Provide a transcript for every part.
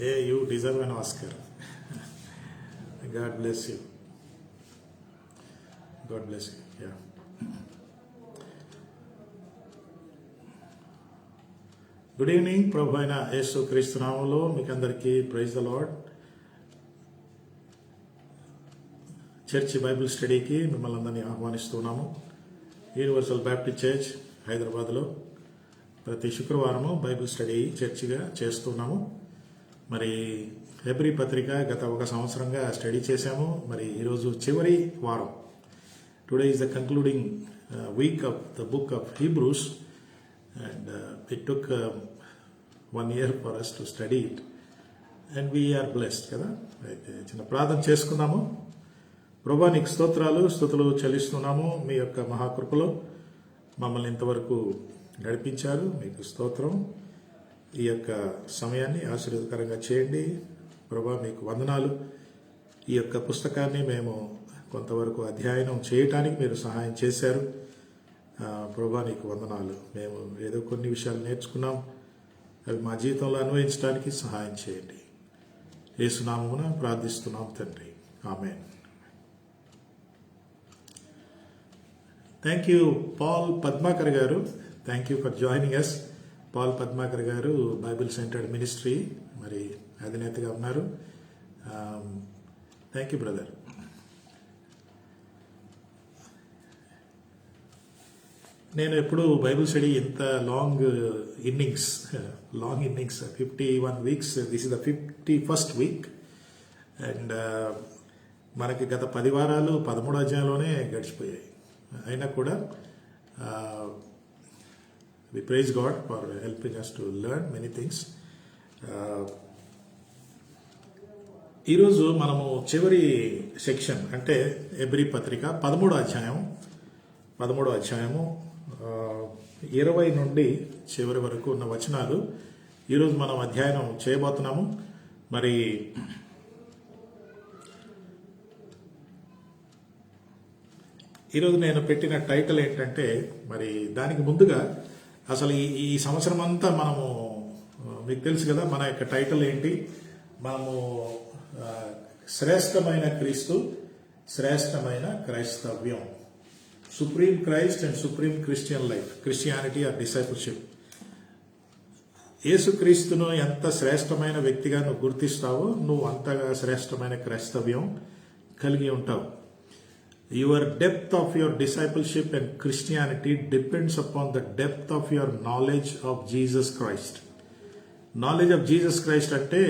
Hey, you deserve an Oscar. God bless you. God bless you. Yeah. Good evening. ప్రభు అయిన యేసు క్రీస్తు నామములో మీకు అందరికీ praise the Lord. Church Bible స్టడీకి మిమ్మల్ని అందరినీ ఆహ్వానిస్తున్నాము. యూనివర్సల్ బ్యాప్టిస్ట్ చర్చ్ హైదరాబాద్లో ప్రతి శుక్రవారము బైబిల్ స్టడీ చర్చిగా చేస్తున్నాము. మరి హెబ్రీ పత్రిక గత ఒక సంవత్సరంగా స్టడీ చేశాము. మరి ఈరోజు చివరి వారం. Today is the concluding week off the book of Hebrews and it took 1 year for us to study it and we are blessed కదా. అయితే చిన్న ప్రార్థన చేసుకుందాము. ప్రభువా నీకు స్తుతులు చెల్లిస్తున్నాము. మీ యొక్క మహాకృపలో మమ్మల్ని ఇంతవరకు నడిపించారు. మీకు స్తోత్రం. ఈ యొక్క సమయాన్ని ఆశీర్వాదకరంగా చేయండి ప్రభువా. మీకు వందనాలు. ఈ యొక్క పుస్తకాన్ని మేము కొంతవరకు అధ్యయనం చేయటానికి మీరు సహాయం చేశారు ప్రభువా. నీకు వందనాలు. మేము ఏదో కొన్ని విషయాలు నేర్చుకున్నాం, అవి మా జీవితంలో అన్వయించడానికి సహాయం చేయండి. యేసు నామమున ప్రార్థిస్తున్నాం తండ్రి, ఆమేన్. Thank you Paul Padmakar garu. Thank you for joining us. Paul Padmakar garu Bible centred ministry మరి అధినేతగా ఉన్నారు. Thank you brother. నేను ఎప్పుడు బైబిల్ స్టడీ ఇంత long innings 51 weeks. This is the 51st week and మనకి గత 10 వారాలు 13 అధ్యాయంలోనే గడిచిపోయాయి. అయినా కూడా we praise God for helping us to learn many things. ఈరోజు మనము చివరి సెక్షన్ అంటే హెబ్రీ పత్రిక 13వ అధ్యాయము 20 నుండి చివరి వరకు ఉన్న వచనాలు ఈరోజు మనం అధ్యయనం చేయబోతున్నాము. మరి ఈరోజు నేను పెట్టిన టైటిల్ ఏంటంటే, మరి దానికి ముందుగా అసలు ఈ సంవత్సరం అంతా మనము మీకు తెలుసు కదా మన యొక్క టైటిల్ ఏంటి. మనము శ్రేష్టమైన క్రీస్తు, శ్రేష్టమైన క్రైస్తవ్యం, supreme Christ and supreme Christian life, Christianity are discipleship. యేసుక్రీస్తును ఎంత శ్రేష్టమైన వ్యక్తిగా నువ్వు గుర్తిస్తావో నువ్వు అంతగా శ్రేష్టమైన క్రైస్తవ్యం కలిగి ఉంటావు. Your depth of your discipleship and Christianity depends upon the depth of your knowledge of Jesus Christ. Knowledge of Jesus Christ అంటే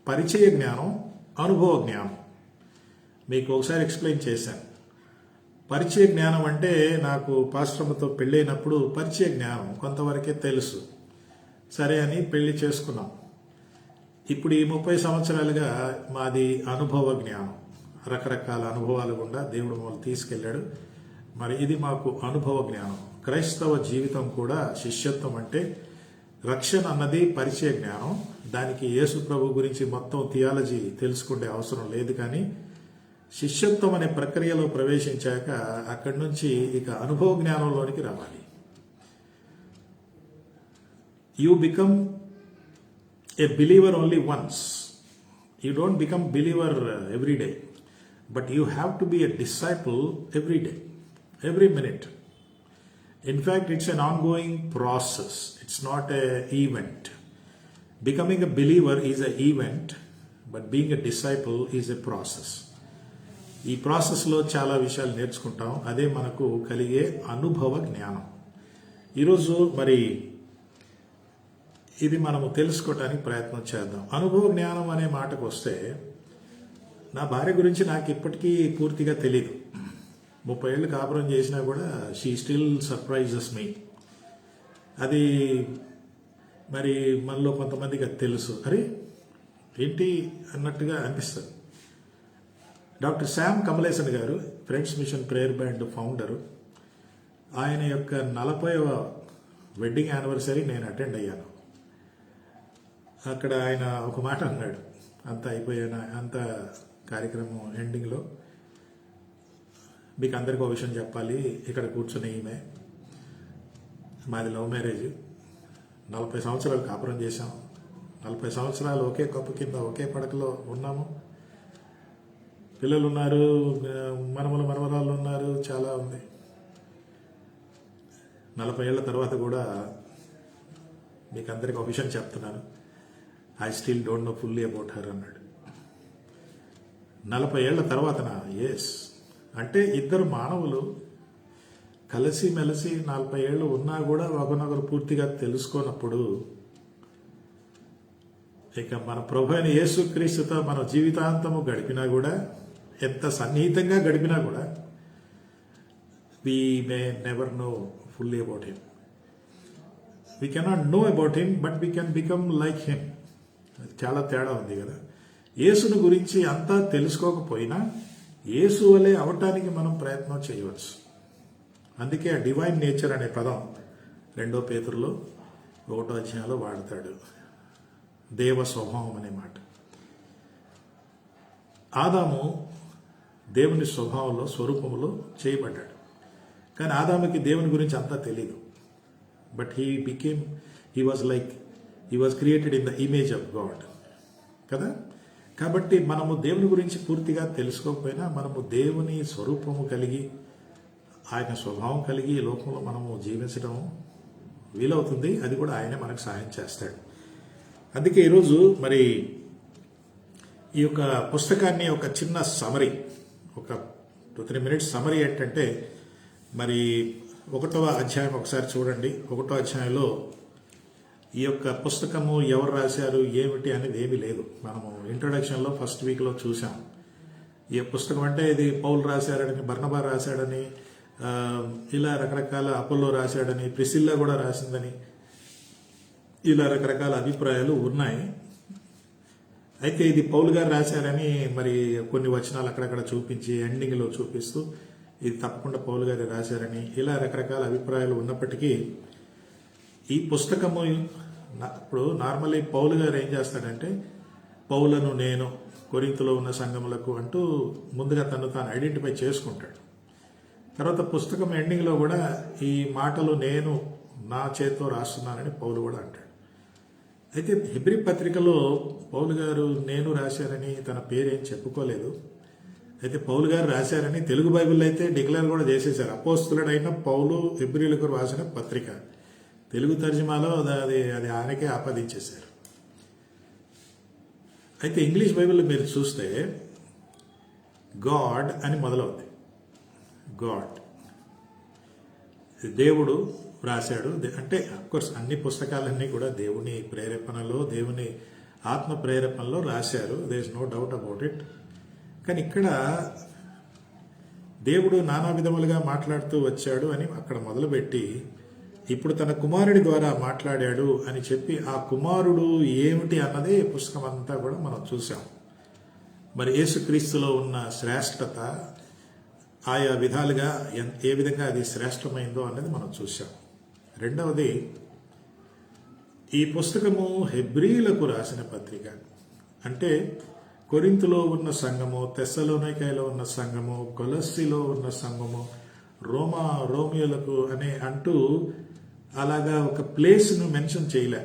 పరిచయ జ్ఞానం, అనుభవ జ్ఞానం. మీకు ఒకసారి ఎక్స్ప్లెయిన్ చేశాను. పరిచయ జ్ఞానం అంటే నాకు పాస్టర్తో పెళ్ళైనప్పుడు పరిచయ జ్ఞానం కొంతవరకే తెలుసు, సరే అని పెళ్లి చేసుకున్నాం. ఇప్పుడు ఈ 30 సంవత్సరాలుగా మాది అనుభవ జ్ఞానం. రకరకాల అనుభవాలు గుండా దేవుడు మమ్మల్ని తీసుకెళ్లాడు. మరి ఇది మాకు అనుభవ జ్ఞానం. క్రైస్తవ జీవితం కూడా శిష్యత్వం అంటే రక్షణ అన్నది పరిచయ జ్ఞానం. దానికి యేసు ప్రభు గురించి మొత్తం థియాలజీ తెలుసుకునే అవసరం లేదు. కానీ శిష్యత్వం అనే ప్రక్రియలో ప్రవేశించాక అక్కడి నుంచి ఇక అనుభవ జ్ఞానంలోనికి రావాలి. You become a believer only once. You don't become believer every day, but you have to be a disciple every day, every minute. In fact, it's an ongoing process. It's not a event. Becoming a believer is an event, but being a disciple is a process. ఈ ప్రాసెస్లో చాలా విషయాలు నేర్చుకుంటాం. అదే మనకు కలిగే అనుభవ జ్ఞానం. ఈరోజు మరి ఇది మనము తెలుసుకోవటానికి ప్రయత్నం చేద్దాం. అనుభవ జ్ఞానం అనే మాటకు వస్తే, నా భార్య గురించి నాకు ఇప్పటికీ పూర్తిగా తెలియదు. 30 ఏళ్ళు కాపురం చేసినా కూడా షీ స్టిల్ సర్ప్రైజెస్ మీ. అది మరి మనలో కొంతమందికి అది తెలుసు, అరే ఏంటి అన్నట్టుగా అనిపిస్తుంది. Doctor Sam Kamalesan garu, friends mission prayer band founder, ఆయన యొక్క 40వ వెడ్డింగ్ యానివర్సరీ నేను అటెండ్ అయ్యాను. అక్కడ ఆయన ఒక మాట అన్నాడు, అంత కార్యక్రమం ఎండింగ్లో, మీకు అందరికీ ఒక విషయం చెప్పాలి. ఇక్కడ కూర్చొని ఈమె, మాది లవ్ మ్యారేజ్, 40 సంవత్సరాలు కాపురం చేశాం, 40 సంవత్సరాలు ఒకే కప్పు కింద ఒకే పడకలో ఉన్నాము. పిల్లలు ఉన్నారు, మనవలు మనవరాళ్ళు ఉన్నారు, చాలా ఉంది. 40 ఏళ్ల తర్వాత కూడా మీకు అందరికి ఒక విషయం చెప్తున్నాను. I still don't know fully about her అన్నాడు. 40 ఏళ్ల తర్వాతనా? ఎస్. అంటే ఇద్దరు మానవులు కలిసి మెలిసి 40 ఏళ్ళు ఉన్నా కూడా ఒకరినొకరు పూర్తిగా తెలుసుకోనప్పుడు ఇక మన ప్రభు అయిన యేసుక్రీస్తుతో మన జీవితాంతము గడిపినా కూడా, ఎంత సన్నిహితంగా గడిపినా కూడా, we may never know fully about him. We cannot know about him, but we can become like him. చాలా తేడా ఉంది కదా. యేసుని గురించి అంతా తెలుసుకోకపోయినా యేసు వలె అవటానికి మనం ప్రయత్నం చేయవచ్చు. అందుకే ఆ డివైన్ నేచర్ అనే పదం 2 పేతురులో 1వ అధ్యాయంలో వాడతాడు. దేవ స్వభావం అనే మాట. ఆదాము దేవుని స్వభావంలో, స్వరూపంలో చేయబడ్డాడు. కానీ ఆదాముకి దేవుని గురించి అంతా తెలీదు. But he was created in the image of God కదా. కాబట్టి మనము దేవుని గురించి పూర్తిగా తెలుసుకోకపోయినా మనము దేవుని స్వరూపము కలిగి, ఆయన స్వభావం కలిగి ఈ లోకంలో మనము జీవించడం వీలవుతుంది. అది కూడా ఆయనే మనకు సహాయం చేస్తాడు. అందుకే ఈరోజు మరి ఈ యొక్క పుస్తకాన్ని ఒక చిన్న సమరీ, ఒక 2-3 మినిట్స్ సమరీ ఏంటంటే, మరి 1వ అధ్యాయం ఒకసారి చూడండి. 1వ అధ్యాయంలో ఈ యొక్క పుస్తకము ఎవరు రాశారు ఏమిటి అనేది ఏమీ లేదు. మనము ఇంట్రొడక్షన్లో ఫస్ట్ వీక్లో చూసాం. ఈ పుస్తకం అంటే ఇది పౌలు రాశాడని, బర్నబా రాశాడని, ఇలా రకరకాల, అపోల్లో రాశాడని, ప్రిసిల్లా కూడా రాసిందని, ఇలా రకరకాల అభిప్రాయాలు ఉన్నాయి. అయితే ఇది పౌలు గారు రాశారని మరి కొన్ని వచనాలు అక్కడక్కడ చూపించి ఎండింగ్లో చూపిస్తూ ఇది తప్పకుండా పౌలు గారు రాశారని, ఇలా రకరకాల అభిప్రాయాలు ఉన్నప్పటికీ ఈ పుస్తకము ఇప్పుడు నార్మల్లీ పౌలు గారు ఏం చేస్తాడంటే, పౌలను నేను కొరింథులో ఉన్న సంఘములకు అంటూ ముందుగా తను తాను ఐడెంటిఫై చేసుకుంటాడు. తర్వాత పుస్తకం ఎండింగ్లో కూడా ఈ మాటలు నేను నా చేతితో రాస్తున్నానని పౌలు కూడా అంటాడు. అయితే హెబ్రీ పత్రికలో పౌలు గారు నేను రాశారని తన పేరేం చెప్పుకోలేదు. అయితే పౌలు గారు రాశారని తెలుగు బైబిల్ అయితే డిక్లేర్ కూడా చేసేశారు. అపోస్తులుడైన పౌలు హెబ్రీలకు రాసిన పత్రిక. తెలుగు తర్జుమాలో అది ఆయనకే ఆపాదించేశారు. అయితే ఇంగ్లీష్ బైబిల్ మీరు చూస్తే గాడ్ అని మొదలవుతుంది. గాడ్, దేవుడు రాశాడు అంటే అఫ్కోర్స్ అన్ని పుస్తకాలన్నీ కూడా దేవుని ప్రేరేపణలో, దేవుని ఆత్మ ప్రేరేపణలో రాశారు. There is no doubt about it. కానీ ఇక్కడ దేవుడు నానా విధములుగా మాట్లాడుతూ వచ్చాడు అని అక్కడ మొదలుపెట్టి ఇప్పుడు తన కుమారుడి ద్వారా మాట్లాడాడు అని చెప్పి ఆ కుమారుడు ఏమిటి అన్నదే పుస్తకం అంతా కూడా మనం చూసాం. మరి యేసుక్రీస్తులో ఉన్న శ్రేష్టత ఆయా విధాలుగా ఏ విధంగా అది శ్రేష్టమైందో అన్నది మనం చూసాం. రెండవది, ఈ పుస్తకము హెబ్రీలకు రాసిన పత్రిక. అంటే కొరింథులో ఉన్న సంఘము, తెస్సలోనికైలో ఉన్న సంఘము, కొలస్సీలో ఉన్న సంఘము, రోమియోలకు అనే అంటూ అలాగా ఒక ప్లేస్ను మెన్షన్ చేయలే,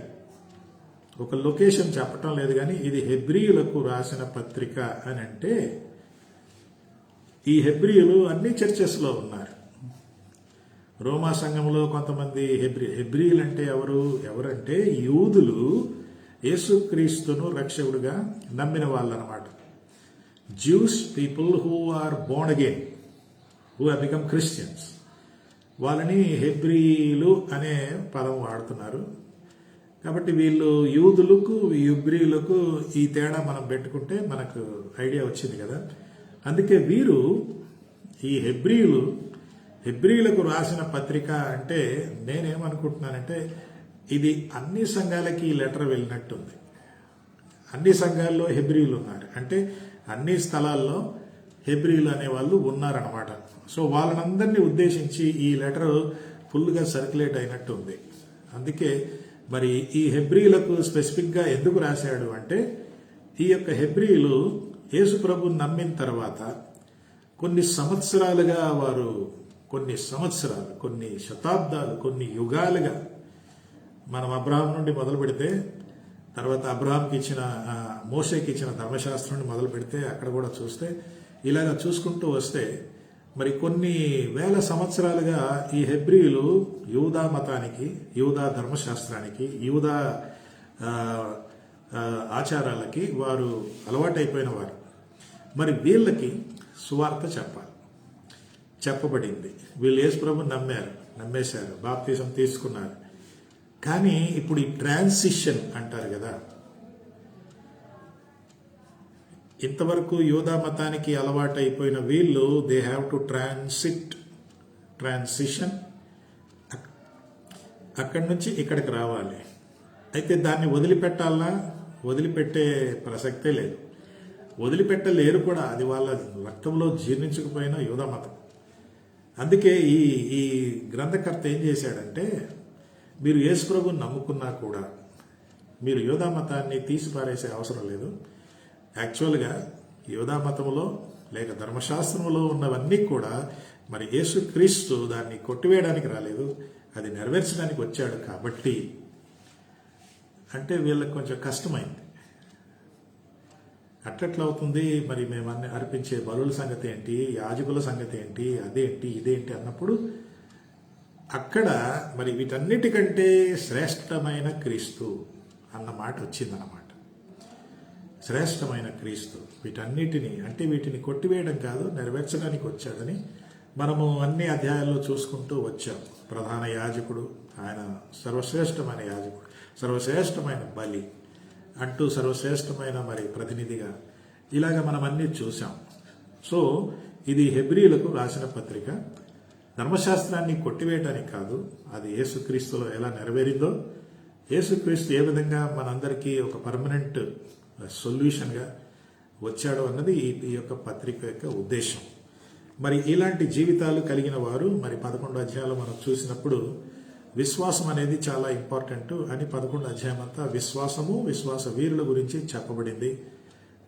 ఒక లొకేషన్ చెప్పటం లేదు. కానీ ఇది హెబ్రీయులకు రాసిన పత్రిక అని అంటే ఈ హెబ్రీయులు అన్ని చర్చెస్లో ఉన్నారు. రోమా సంఘంలో కొంతమంది హెబ్రీయులు అంటే ఎవరంటే యూదులు యేసుక్రీస్తును రక్షకుడుగా నమ్మిన వాళ్ళు అన్నమాట. Jews people who are born again, who have become Christians, వాళ్ళని హెబ్రీయులు అనే పదం వాడుతున్నారు. కాబట్టి వీళ్ళు యూదులకు హెబ్రీయులకు ఈ తేడా మనం పెట్టుకుంటే మనకు ఐడియా వచ్చింది కదా. అందుకే వీరు ఈ హెబ్రీయులకు రాసిన పత్రిక అంటే నేనేమనుకుంటున్నానంటే ఇది అన్ని సంఘాలకి ఈ లెటర్ వెళ్ళినట్టుంది. అన్ని సంఘాల్లో హెబ్రీయులు ఉన్నారు అంటే అన్ని స్థలాల్లో హెబ్రీయులు అనే వాళ్ళు ఉన్నారనమాట. సో వాళ్ళనందరినీ ఉద్దేశించి ఈ లెటర్ ఫుల్గా సర్క్యులేట్ అయినట్టు ఉంది. అందుకే మరి ఈ హెబ్రీయులకు స్పెసిఫిక్గా ఎందుకు రాశాడు అంటే ఈ యొక్క హెబ్రీయులు యేసు ప్రభువుని నమ్మిన తర్వాత కొన్ని సంవత్సరాలుగా కొన్ని శతాబ్దాలు, కొన్ని యుగాలుగా మనం అబ్రహాం నుండి మొదలు పెడితే తర్వాత అబ్రహాంకి ఇచ్చిన మోషేకి ఇచ్చిన ధర్మశాస్త్రం నుండి మొదలు పెడితే అక్కడ కూడా చూస్తే ఇలాగ చూసుకుంటూ వస్తే మరి కొన్ని వేల సంవత్సరాలుగా ఈ హెబ్రీయులు యూదా మతానికి, యూదా ధర్మశాస్త్రానికి, యూదా ఆచారాలకి వారు అలవాటైపోయిన వారు. మరి వీళ్ళకి సువార్త చెప్పబడింది. వీళ్ళు యేసు ప్రభుని నమ్మేశారు, బాప్తిజం తీసుకున్నారు. కానీ ఇప్పుడు ఈ ట్రాన్సిషన్ అంటారు కదా, ఇంతవరకు యూదా మతానికి అలవాటు అయిపోయిన వీళ్ళు దే హ్యావ్ టు ట్రాన్సిషన్ అక్కడి నుంచి ఇక్కడికి రావాలి. అయితే దాన్ని వదిలిపెట్టే ప్రసక్తే లేదు, వదిలిపెట్టలేరు కూడా. అది వాళ్ళ రక్తంలో జీర్ణించకపోయిన యూదా మతం. అందుకే ఈ గ్రంథకర్త ఏం చేశాడంటే, మీరు యేసు ప్రభువుని నమ్ముకున్నా కూడా మీరు యూదా మతాన్ని తీసిపారేసే అవసరం లేదు. యాక్చువల్గా యూదా మతంలో లేక ధర్మశాస్త్రంలో ఉన్నవన్నీ కూడా మరి యేసుక్రీస్తు దాన్ని కొట్టివేయడానికి రాలేదు, అది నెరవేర్చడానికి వచ్చాడు. కాబట్టి అంటే వీళ్ళకి కొంచెం కష్టమైంది. అట్లట్లా అవుతుంది మరి మేము అన్ని అర్పించే బలుల సంగతి ఏంటి, యాజకుల సంగతి ఏంటి, అదేంటి ఇదేంటి అన్నప్పుడు అక్కడ మరి వీటన్నిటికంటే శ్రేష్టమైన క్రీస్తు అన్న మాట వచ్చిందన్నమాట. శ్రేష్టమైన క్రీస్తు వీటన్నిటిని, అంటే వీటిని కొట్టివేయడం కాదు, నెరవేర్చడానికి వచ్చాడని మనము అన్ని అధ్యాయాల్లో చూసుకుంటూ వచ్చాం. ప్రధాన యాజకుడు, ఆయన సర్వశ్రేష్టమైన యాజకుడు, సర్వశ్రేష్టమైన బలి అంటూ సర్వశ్రేష్టమైన మరి ప్రతినిధిగా ఇలాగ మనం అన్ని చూసాం. సో ఇది హెబ్రీయులకు రాసిన పత్రిక. ధర్మశాస్త్రాన్ని కొట్టివేయటానికి కాదు, అది యేసుక్రీస్తులో ఎలా నెరవేరిందో, యేసుక్రీస్తు ఏ విధంగా మనందరికీ ఒక పర్మనెంట్ సొల్యూషన్గా వచ్చాడు అన్నది ఈ యొక్క పత్రిక యొక్క ఉద్దేశం. మరి ఇలాంటి జీవితాలు కలిగిన వారు మరి 11 అధ్యాయాలు మనం చూసినప్పుడు విశ్వాసం అనేది చాలా ఇంపార్టెంట్ అని 11 అధ్యాయం అంతా విశ్వాస వీరుల గురించి చెప్పబడింది.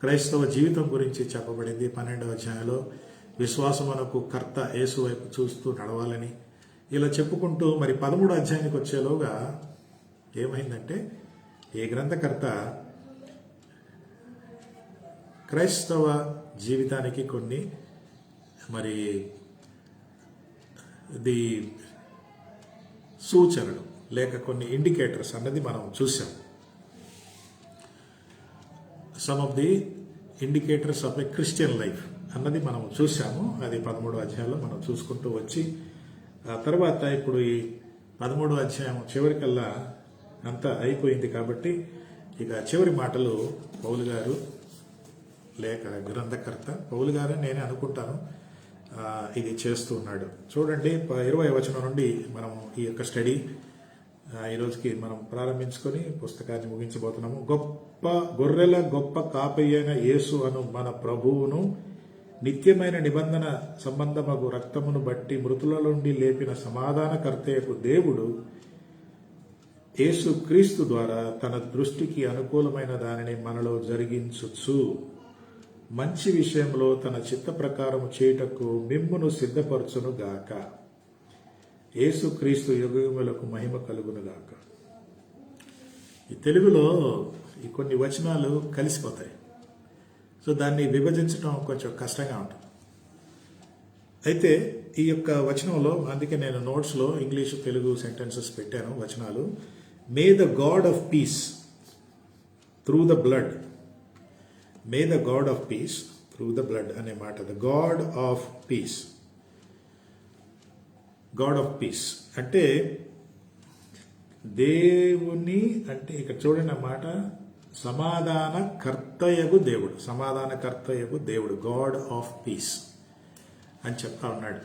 క్రైస్తవ జీవితం గురించి చెప్పబడింది. 12వ అధ్యాయంలో విశ్వాసమునకు కర్త యేసు వైపు చూస్తూ నడవాలని ఇలా చెప్పుకుంటూ మరి 13వ అధ్యాయానికి వచ్చేలోగా ఏమైందంటే, ఈ గ్రంథకర్త క్రైస్తవ జీవితానికి కొన్ని మరి సూచనలు లేక కొన్ని ఇండికేటర్స్ అన్నది మనం చూసాం. Some of the indicators of a Christian life అన్నది మనం చూసాము. అది 13వ అధ్యాయంలో మనం చూసుకుంటూ వచ్చి ఆ తర్వాత ఇప్పుడు ఈ 13వ అధ్యాయం చివరికల్లా అంతా అయిపోయింది. కాబట్టి ఇక చివరి మాటలు పౌలు గారు లేక గ్రంథకర్త పౌలు గారు నేనే అనుకుంటాను ఇది చేస్తూ ఉన్నాడు. చూడండి 20వ వచనం నుండి మనం ఈ యొక్క స్టడీ ఈరోజుకి మనం ప్రారంభించుకొని పుస్తకాన్ని ముగించబోతున్నాము. గొర్రెల గొప్ప కాపయ్యైన యేసు అను మన ప్రభువును నిత్యమైన నిబంధన సంబంధమగు రక్తమును బట్టి మృతుల నుండి లేపిన సమాధానకర్తయకు దేవుడు యేసు క్రీస్తు ద్వారా తన దృష్టికి అనుకూలమైన దానిని మనలో జరిగించుచు మంచి విషయంలో తన చిత్త ప్రకారము చేయుటకు మిమ్మును సిద్ధపరచును గాక. యేసు క్రీస్తు యుగయుగములకు మహిమ కలుగును గాక. ఈ తెలుగులో ఈ కొన్ని వచనాలు కలిసిపోతాయి. సో దాన్ని విభజించడం కొంచెం కష్టంగా ఉంటుంది. అయితే ఈ యొక్క వచనంలో, అందుకే నేను నోట్స్లో ఇంగ్లీషు తెలుగు సెంటెన్సెస్ పెట్టాను వచనాలు. May the God of piece through the blood, may the God of piece through the blood అనే మాట. The God of piece, God of piece అంటే దేవుని, అంటే ఇక్కడ చూడండి ఆ మాట, సమాధానకర్తయగు దేవుడు, సమాధానకర్తయగు దేవుడు, గాడ్ ఆఫ్ పీస్ అని చెప్తా ఉన్నాడు.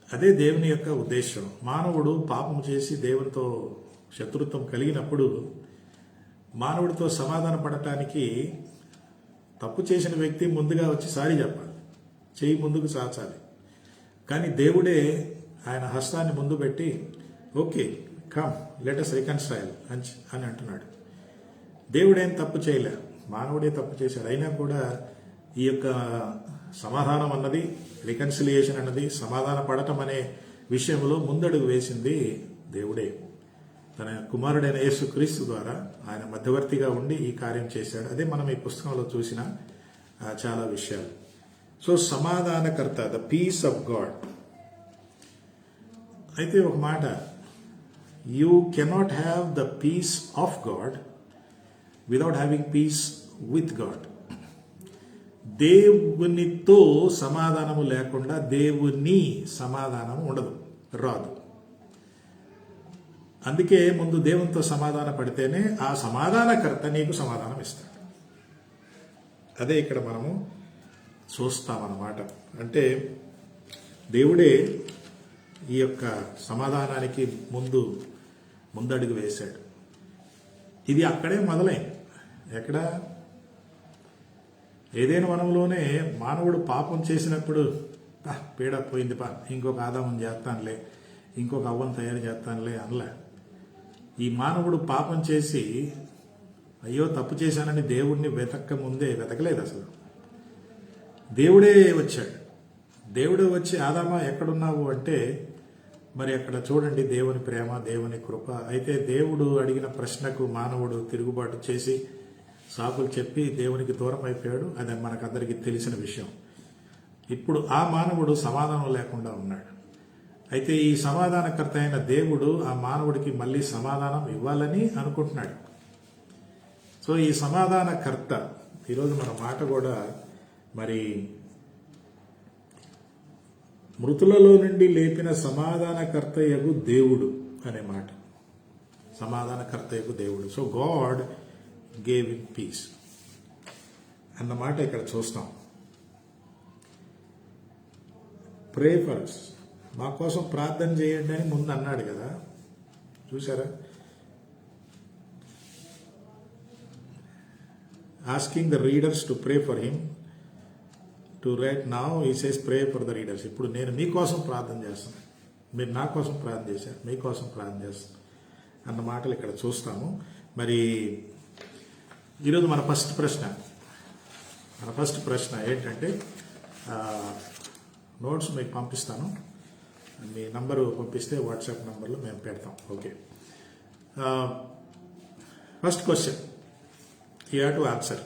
అదే దేవుని యొక్క ఉద్దేశం. మానవుడు పాపం చేసి దేవునితో శత్రుత్వం కలిగినప్పుడు మానవుడితో సమాధాన పడటానికి తప్పు చేసిన వ్యక్తి ముందుగా వచ్చి సారీ చెప్పాలి, చెయ్యి ముందుకు చాచాలి. కానీ దేవుడే ఆయన హస్తాన్ని ముందు పెట్టి okay come let us reconcile అని అంటున్నాడు. దేవుడేం తప్పు చేయలే, మానవుడే తప్పు చేశాడు. అయినా కూడా ఈ యొక్క సమాధానం అన్నది, రికన్సిలియేషన్ అన్నది, సమాధాన పడటం అనే విషయంలో ముందడుగు వేసింది దేవుడే. తన కుమారుడైన యేసుక్రీస్తు ద్వారా ఆయన మధ్యవర్తిగా ఉండి ఈ కార్యం చేశాడు. అదే మనం ఈ పుస్తకంలో చూసిన చాలా విషయాలు. సో సమాధానకర్త, ద పీస్ ఆఫ్ గాడ్. అయితే ఒక మాట, you cannot have the peace of God without having peace with God. దేవునితో సమాధానము లేకుండా దేవుని సమాధానం ఉండదు, రాదు. అందుకే ముందు దేవునితో సమాధాన పడితేనే ఆ సమాధానకర్త నీకు సమాధానం ఇస్తాడు. అదే ఇక్కడ మనము చూస్తామన్నమాట. అంటే దేవుడే ఈ యొక్క సమాధానానికి ముందడుగు వేశాడు. ఇది అక్కడే మొదలైంది. ఎక్కడ? ఏదైనా వనంలోనే మానవుడు పాపం చేసినప్పుడు పీడ పోయింది ఇంకొక ఆదామం చేస్తానులే, ఇంకొక అవ్వను తయారు చేస్తానులే అనలే. ఈ మానవుడు పాపం చేసి అయ్యో తప్పు చేశానని దేవుడిని వెతకలేదు అసలు. దేవుడే వచ్చాడు. దేవుడే వచ్చి ఆదామా ఎక్కడున్నావు అంటే, మరి అక్కడ చూడండి దేవుని ప్రేమ, దేవుని కృప. అయితే దేవుడు అడిగిన ప్రశ్నకు మానవుడు తిరుగుబాటు చేసి సాకులు చెప్పి దేవునికి దూరం అయిపోయాడు. అది మనకందరికీ తెలిసిన విషయం. ఇప్పుడు ఆ మానవుడు సమాధానం లేకుండా ఉన్నాడు. అయితే ఈ సమాధానకర్త అయిన దేవుడు ఆ మానవుడికి మళ్ళీ సమాధానం ఇవ్వాలని అనుకుంటున్నాడు. సో ఈ సమాధానకర్త, ఈరోజు మన మాట కూడా మరి మృతులలో నుండి లేపిన సమాధానకర్తయగు దేవుడు అనే మాట. సమాధానకర్తయగు దేవుడు. So God gave him peace అన్నమాట ఇక్కడ చూస్తాం. ప్రే ఫర్ us, మా కోసం ప్రార్థన చేయండి అని ముందు అన్నాడు కదా, చూసారా? Asking the readers to pray for him. To right now he says pray for the readers. ఇప్పుడు నేను మీకోసం ప్రార్థన చేస్తాను, మీరు నా కోసం ప్రార్థన చేశారు, మీకోసం ప్రార్థన చేస్తాను అన్న మాటలు ఇక్కడ చూస్తాము. మరి ఈరోజు మన ఫస్ట్ ప్రశ్న ఏంటంటే, నోట్స్ మీకు పంపిస్తాను, మీ నంబరు పంపిస్తే వాట్సాప్ నంబర్లో మేము పెడతాం. Okay, first question you have to answer.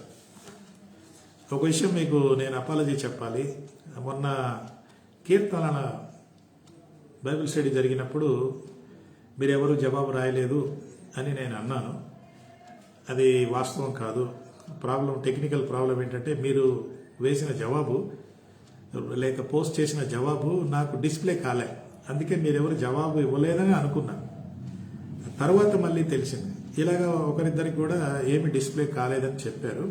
ఒక విషయం మీకు నేను అపాలజీ చెప్పాలి. మొన్న కీర్తనల బైబిల్ స్టడీ జరిగినప్పుడు మీరెవరు జవాబు రాయలేదు అని నేను అన్నాను. అది వాస్తవం కాదు. టెక్నికల్ ప్రాబ్లం ఏంటంటే, మీరు వేసిన జవాబు లేక పోస్ట్ చేసిన జవాబు నాకు డిస్ప్లే కాలే. అందుకే మీరెవరు జవాబు ఇవ్వలేదని అనుకున్నాను. తర్వాత మళ్ళీ తెలిసింది, ఇలాగా ఒకరిద్దరికి కూడా ఏమి డిస్ప్లే కాలేదని చెప్పారు.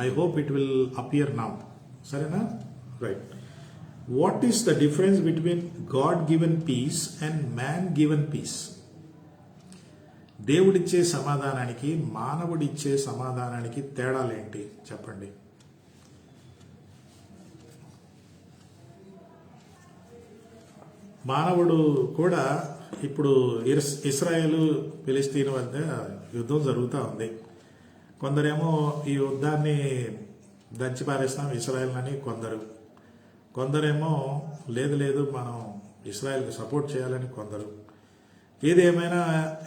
I hope it will appear now. Sarena? Right. What is the difference between God-given peace and man-given peace? దేవుడిచ్చే సమాధానానికి మానవుడిచ్చే సమాధానానికి తేడాలేంటి చెప్పండి. మానవుడు కూడా ఇప్పుడు ఇస్రాయేలు ఫిలిస్తీన్ వద్ద యుద్ధం జరుగుతూ ఉంది. కొందరేమో ఈ యుద్ధాన్ని దంచిపారేస్తాం ఇస్రాయేల్ని, కొందరేమో లేదు మనం ఇస్రాయేల్కి సపోర్ట్ చేయాలని కొందరు. ఏదేమైనా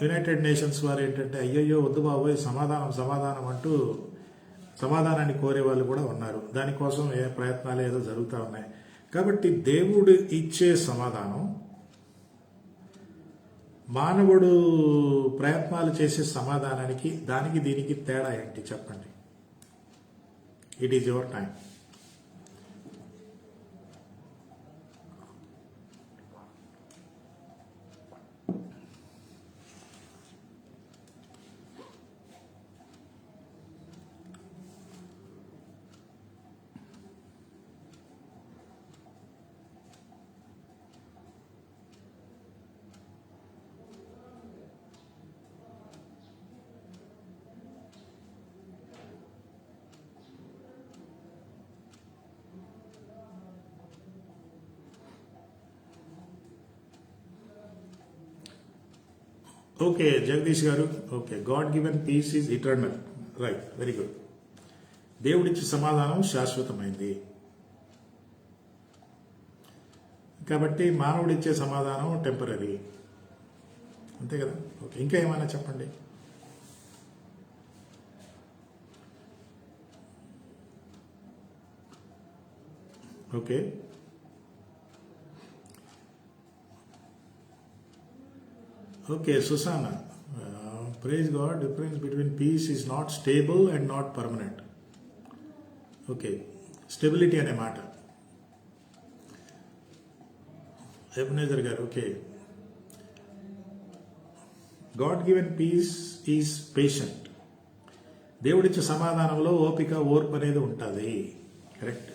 యునైటెడ్ నేషన్స్ వారు ఏంటంటే, అయ్యయ్యో వద్దు బాబోయ్ సమాధానం అంటూ సమాధానాన్ని కోరే వాళ్ళు కూడా ఉన్నారు. దానికోసం ప్రయత్నాలు ఏదో జరుగుతూ ఉన్నాయి. కాబట్టి దేవుడు ఇచ్చే సమాధానం, మానవుడు ప్రయత్నాలు చేసే సమాధానానికి దీనికి తేడా ఏంటి చెప్పండి. It is your time. Okay Jagadish garu, okay, God given peace is eternal. Right, very good. దేవుడిచ్చే సమాధానం శాశ్వతమైంది. కాబట్టి మానవుడిచ్చే సమాధానం టెంపరీ. అంతే కదా. ఓకే, ఇంకా ఏమైనా చెప్పండి. Okay, okay Susana, praise God. Difference between peace is not stable and not permanent. Okay, stability అనే మాట Ebenezer garu. Okay, God given peace is patient. దేవుడిచ్చే సమాధానంలో ఓపిక, ఓర్పు అనేది ఉంటుంది. కరెక్ట్.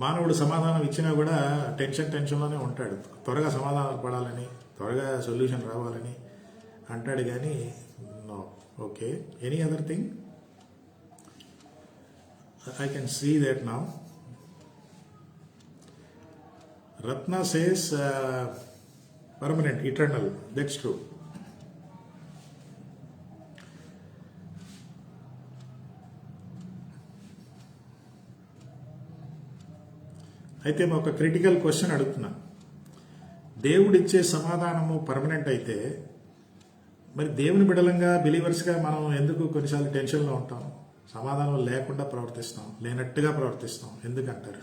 మానవుడు సమాధానం ఇచ్చినా కూడా టెన్షన్లోనే ఉంటాడు. త్వరగా సమాధానం పడాలని, త్వరగా సొల్యూషన్ రావాలని అంటాడు కానీ no. Okay, any other thing? I can see that now. Ratna says permanent, eternal. That's true. అయితే ఒక క్రిటికల్ క్వశ్చన్ అడుగుతున్నా. దేవుడిచ్చే సమాధానము పర్మనెంట్ అయితే మరి దేవుని బిడలంగా బిలీవర్స్గా మనం ఎందుకు కొన్నిసార్లు టెన్షన్లో ఉంటాం? సమాధానం లేకుండా ప్రవర్తిస్తాం, లేనట్టుగా ప్రవర్తిస్తాం. ఎందుకంటారు?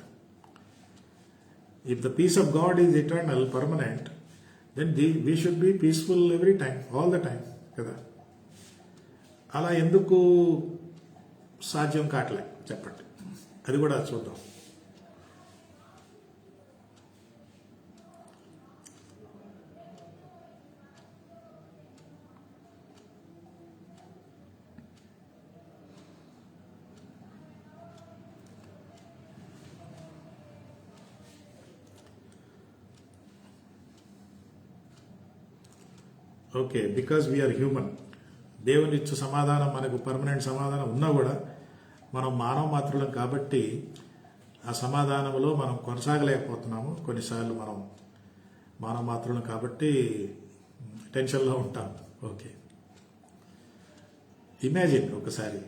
If the peace of God is eternal, permanent, then we should be peaceful every time, all the time కదా. అలా ఎందుకు సాధ్యం కావట్లే చెప్పండి, అది కూడా చూద్దాం. Okay, because we are human. దేవుని ఇచ్చే సమాధానం మనకు పర్మనెంట్ సమాధానం ఉన్నా కూడా మనం మానవ మాత్రులం కాబట్టి ఆ సమాధానంలో మనం కొనసాగలేకపోతున్నాము. కొన్నిసార్లు మనం మానవ మాత్రులం కాబట్టి టెన్షన్లో ఉంటాం. ఓకే, ఇమాజిన్ ఒకసారి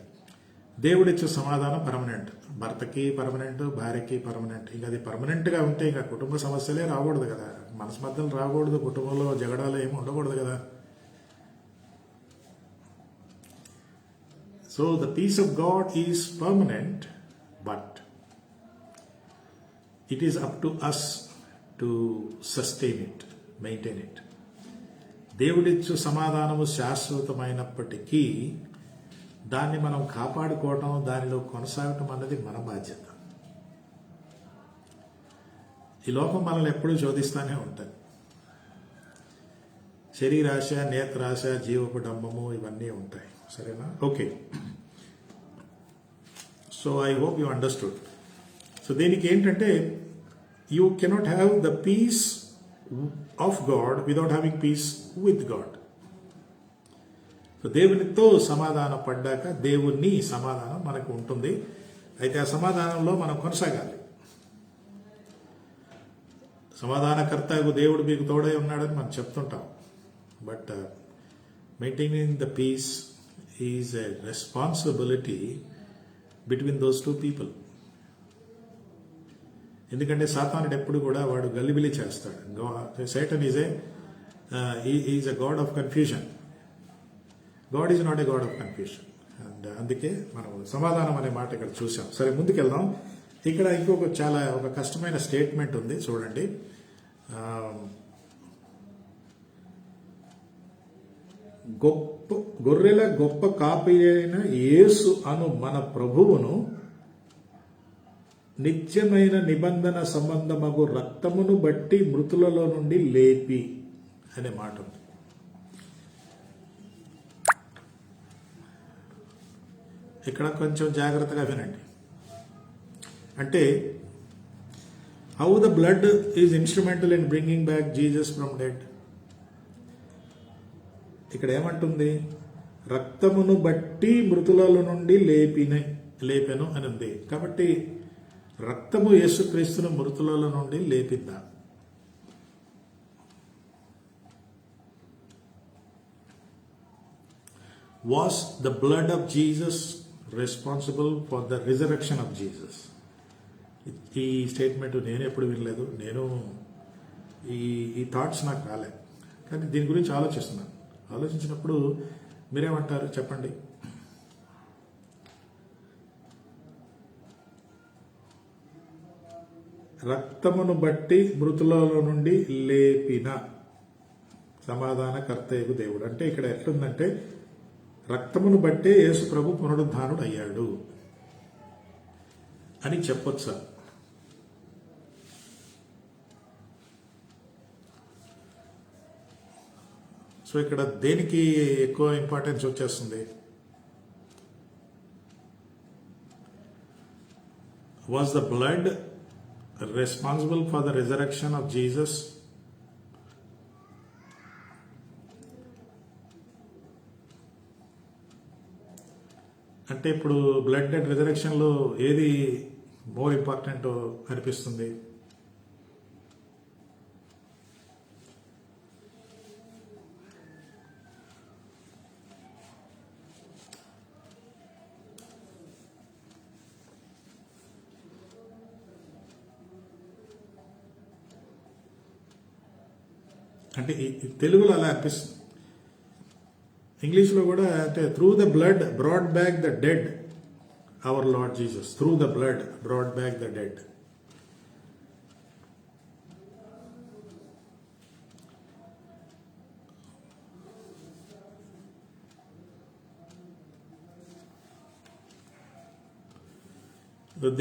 దేవుడిచ్చే సమాధానం పర్మనెంట్, భర్తకి పర్మనెంట్, భార్యకి పర్మనెంట్. ఇంకా అది పర్మనెంట్గా ఉంటే ఇంకా కుటుంబ సమస్యలే రాకూడదు కదా, మనస్మర్థలు రాకూడదు, కుటుంబంలో జగడాలు ఏమి ఉండకూడదు కదా. So the peace of God is permanent, but it is up to us to sustain it, maintain it. దేవుడిచ్చు సమాధానము శాశ్వతమైనప్పటికీ దాన్ని మనం కాపాడుకోవటం, దానిలో కొనసాగటం అన్నది మన బాధ్యత. ఈ లోకం మనల్ని ఎప్పుడూ శోధిస్తూనే ఉంటుంది. శరీరాశ, నేత్రాశ, జీవపు డంబము ఇవన్నీ ఉంటాయి. సరేనా? Okay, so I hope you understood. So దీనికి ఏంటంటే you cannot have the peace of God without having peace with God. So దేవునితో సమాధానం పడ్డాక దేవుని సమాధానం మనకు ఉంటుంది. అయితే ఆ సమాధానంలో మనం కొనసాగాలి. సమాధానకర్తకు దేవుడు మీకు తోడై ఉన్నాడని మనం చెప్తుంటాం. But maintaining the peace is a responsibility between those two people. ఎందుకంటే సాతానుడు ఎప్పుడు కూడా వాడు గలిబిలి చేస్తాడు. Satan is a god of confusion. God is not a god of confusion. And అందుకే మనం సమాధానం అనే మాట ఇక్కడ చూసాం. సరే, ముందుకెళ్దాం. ఇక్కడ ఇంకొక చాలా ఒక కష్టమైన స్టేట్మెంట్ ఉంది, చూడండి. గొర్రెల గొప్ప కాపరి అయిన యేసు అను మన ప్రభువును నిత్యమైన నిబంధన సంబంధమగు రక్తమును బట్టి మృతులలో నుండి లేపి అనే మాట ఉంది. ఇక్కడ కొంచెం జాగ్రత్తగా వినండి. అంటే how the blood is instrumental in bringing back Jesus from dead. ఇక్కడ ఏమంటుంది? రక్తమును బట్టి మృతులలో నుండి లేపెను అని ఉంది. కాబట్టి రక్తము యేసుక్రీస్తును మృతులలో నుండి లేపిందా? Was the blood of Jesus responsible for the resurrection of Jesus? ఈ స్టేట్మెంట్ నేను ఎప్పుడు వినలేదు. నేను ఈ థాట్స్ నాకు రాలే. కానీ దీని గురించి ఆలోచిస్తున్నాను. ఆలోచించినప్పుడు మీరేమంటారు చెప్పండి? రక్తమును బట్టి మృతులలో నుండి లేపిన సమాధానకర్తయగు దేవుడు. అంటే ఇక్కడ ఎట్లుందంటే రక్తమును బట్టే యేసు ప్రభు పునరుద్ధానుడు అయ్యాడు అని చెప్పొచ్చా? సో ఇక్కడ దేనికి ఎక్కువ ఇంపార్టెన్స్ వచ్చేస్తుంది? Was the blood responsible for the resurrection of Jesus? అంటే ఇప్పుడు బ్లడ్ అండ్ రిజరెక్షన్లో ఏది మోర్ ఇంపార్టెంట్ అనిపిస్తుంది? అంటే తెలుగులో అలా అనిపిస్తుంది. ఇంగ్లీష్లో కూడా అంటే through the blood brought back the dead our Lord Jesus. Through the blood brought back the dead.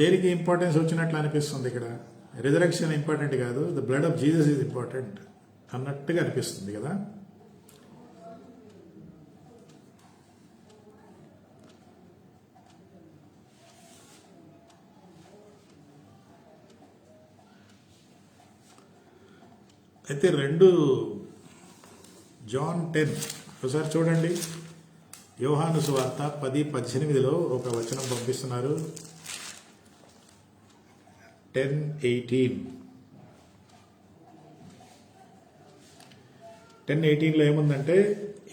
దేనికి ఇంపార్టెన్స్ వచ్చినట్లు అనిపిస్తుంది ఇక్కడ? రిజరెక్షన్ ఇంపార్టెంట్ కాదు, the blood of Jesus is important అన్నట్టుగా అనిపిస్తుంది కదా. అయితే 2 జాన్ 10 ఒకసారి చూడండి. యోహాను సువార్త 10:18 ఒక వచనం పంపిస్తున్నారు. 10:18 ఏముందంటే,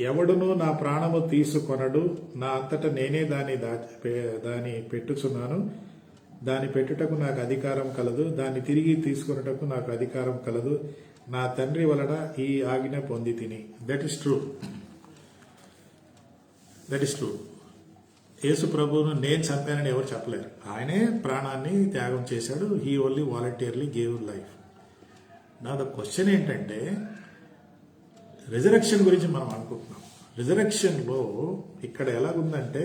ఎవడును నా ప్రాణము తీసుకొనడు, నా అంతటా నేనే దాని పెట్టుచున్నాను, దాని పెట్టుటకు నాకు అధికారం కలదు, దాన్ని తిరిగి తీసుకొనుటకు నాకు అధికారం కలదు, నా తండ్రి వలన ఈ ఆజ్ఞ పొంది తిని. That is true. యేసు ప్రభువును నేను చంపానని ఎవరు చెప్పలేరు. ఆయనే ప్రాణాన్ని త్యాగం చేశాడు. He only voluntarily gave life. నా ద క్వశ్చన్ ఏంటంటే, రిజరెక్షన్ గురించి మనం అనుకుంటున్నాం. రిజరెక్షన్లో ఇక్కడ ఎలాగుందంటే,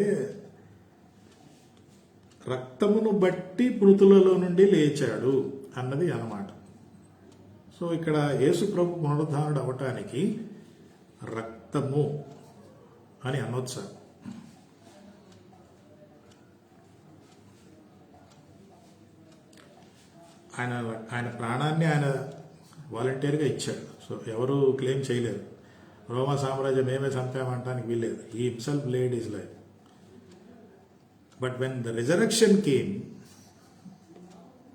రక్తమును బట్టి మృతులలో నుండి లేచాడు అన్నది అన్నమాట. సో ఇక్కడ యేసు ప్రభు పునరుద్ధానుడు అవ్వటానికి రక్తము అని అనొచ్చా? ఆయన ప్రాణాన్ని ఆయన వాలంటీర్గా ఇచ్చాడు. సో ఎవరు క్లెయిమ్ చేయలేరు. రోమా సామ్రాజ్యం మేమే చంపామంటానికి వీల్లేదు. He himself laid his life. But when the resurrection came,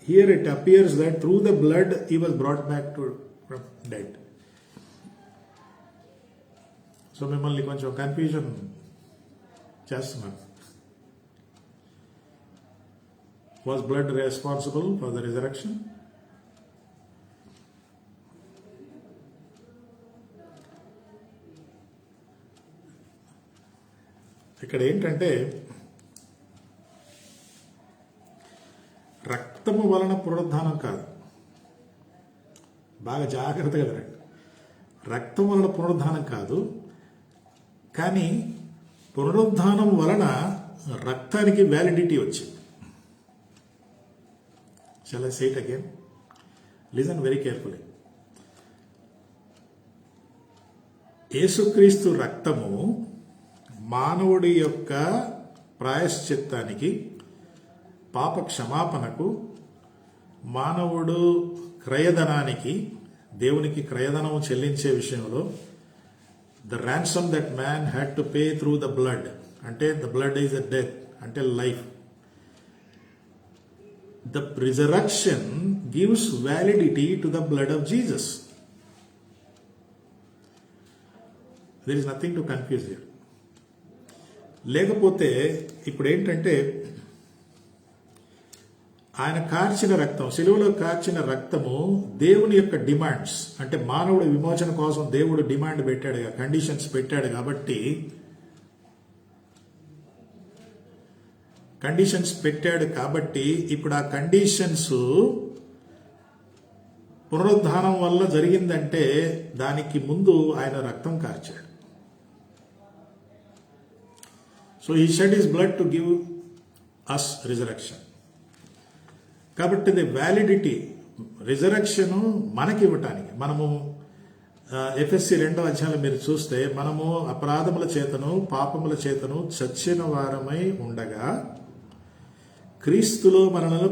here it appears that through the blood he was brought back from dead. So మిమ్మల్ని కొంచెం కన్ఫ్యూజన్ చేస్తున్నాను. Was blood responsible for the resurrection? ఇక్కడ ఏంటంటే, రక్తము వలన పునరుద్ధానం కాదు. బాగా జాగ్రత్తగా వినండి. రక్తం వలన పునరుద్ధానం కాదు, కానీ పునరుద్ధానం వలన రక్తానికి వ్యాలిడిటీ వచ్చింది. Shall I say it again? Listen very carefully. యేసుక్రీస్తు రక్తము మానవుడి యొక్క ప్రాయశ్చిత్తానికి, పాప క్షమాపణకు, మానవుడు క్రయధనానికి, దేవునికి క్రయధనము చెల్లించే విషయంలో, the ransom that man had to pay through the blood, అంటే the blood is a death, అంటే life. The resurrection gives validity to the blood of Jesus. There is nothing to confuse here. లేకపోతే ఇప్పుడు ఏంటంటే, ఆయన కార్చిన రక్తం, సిలువలో కార్చిన రక్తము దేవుని యొక్క డిమాండ్స్, అంటే మానవుడి విమోచన కోసం దేవుడు డిమాండ్ పెట్టాడు, కండిషన్స్ పెట్టాడు కాబట్టి ఇప్పుడు ఆ కండిషన్స్ పునరుద్ధానం వల్ల జరిగిందంటే దానికి ముందు ఆయన రక్తం కార్చాడు. So he shed his blood to give us resurrection. కాబట్టి ది వ్యాలిడిటీ, రిజరక్షన్ మనకి ఇవ్వటానికి, మనము ఎఫ్ఎస్సి 2వ అధ్యాయంలో మీరు చూస్తే, మనము అపరాధముల చేతను పాపముల చేతను చచ్చిన వారమై ఉండగా క్రీస్తులో మనలను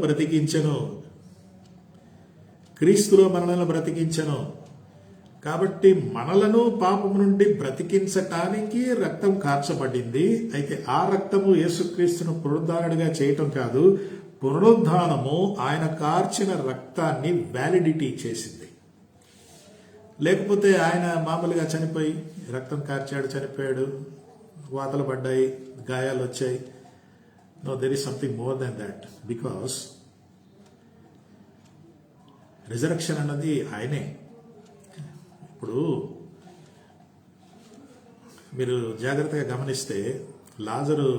బ్రతికించెను. కాబట్టి మనలను పాపము నుండి బ్రతికించటానికి రక్తం కార్చబడింది. అయితే ఆ రక్తము యేసుక్రీస్తును పునరుద్ధానుడిగా చేయటం కాదు, పునరుద్ధానము ఆయన కార్చిన రక్తాన్ని వ్యాలిడిటీ చేసింది. లేకపోతే ఆయన మామూలుగా చనిపోయి రక్తం కార్చాడు, చనిపోయాడు, వాతలు పడ్డాయి, గాయాలు వచ్చాయి. No, there is something more than that, because resurrection అన్నది ఆయనే. ఇప్పుడు మీరు జాగ్రత్తగా గమనిస్తే లాజరు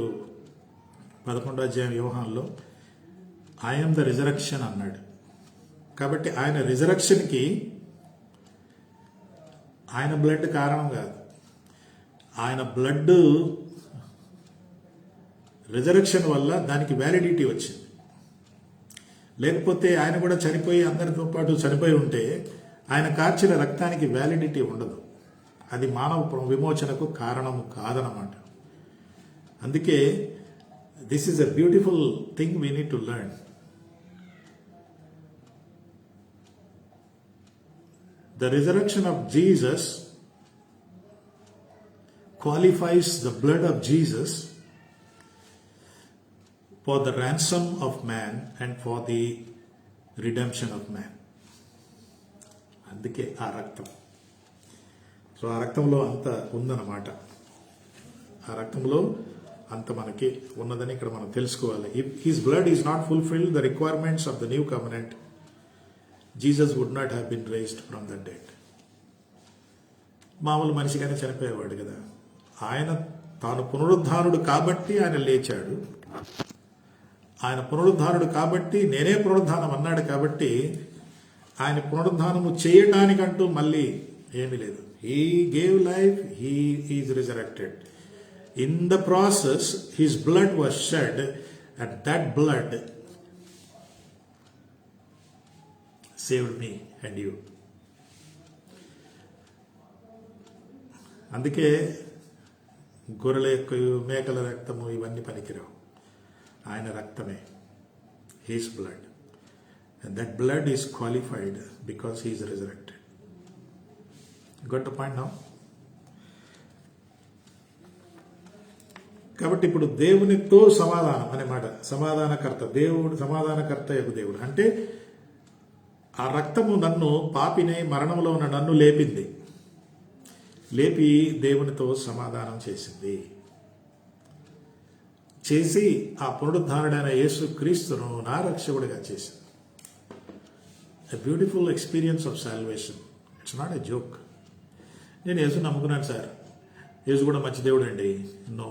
11వ అధ్యాయం యోహానులో ఐ యామ్ ద రిజరక్షన్ అన్నాడు. కాబట్టి ఆయన రిజరక్షన్కి ఆయన బ్లడ్ కారణం కాదు, ఆయన బ్లడ్ రిజరక్షన్ వల్ల దానికి వ్యాలిడిటీ వచ్చింది. లేకపోతే ఆయన కూడా చనిపోయి అందరితో పాటు చనిపోయి ఉంటే ఆయన కార్చిన రక్తానికి వ్యాలిడిటీ ఉండదు. అది మానవ విమోచనకు కారణము కాదనమాట. అందుకే this is a beautiful thing we need to learn. The resurrection of Jesus qualifies the blood of Jesus for the ransom of man and for the redemption of man. అందుకే ఆ రక్తం. సో ఆ రక్తంలో అంత ఉందన్నమాట. ఆ రక్తంలో అంత మనకి ఉన్నదని ఇక్కడ మనం తెలుసుకోవాలి. If his blood is not fulfilled the requirements of the new covenant, Jesus would not have been raised from the dead. మామూలు మనిషిగానే చనిపోయేవాడు కదా. ఆయన తాను పునరుద్ధానుడు కాబట్టి ఆయన లేచాడు. ఆయన పునరుద్ధానుడు కాబట్టి, నేనే పునరుద్ధానం అన్నాడు కాబట్టి, ఆయన పునరుద్ధానము చేయడానికంటూ మళ్ళీ ఏమీ లేదు. He gave life, he is resurrected. In the process his blood was shed and that blood saved me and you. అందుకే గొర్రెల యొక్క మేకల రక్తము ఇవన్నీ పనికిరావు. ఆయన రక్తమే, his blood, and that blood is qualified because he is resurrected. Got the point now? కాబట్టి ఇప్పుడు దేవునితో సమాధానం అనే మాట, సమాధానకర్త దేవుడు, సమాధానకర్త యొక్క దేవుడు అంటే ఆ రక్తము నన్ను, పాపిని, మరణంలో ఉన్న నన్ను లేపింది, లేపి దేవునితో సమాధానం చేసి ఆ పునరుద్ధానుడైన యేసు క్రీస్తును నా రక్షకుడిగా చేసింది. A beautiful experience of salvation. It's not a joke. నేను యేసు నమ్ముకున్నాను సార్, యేసు కూడా మంచి దేవుడు అండి. No,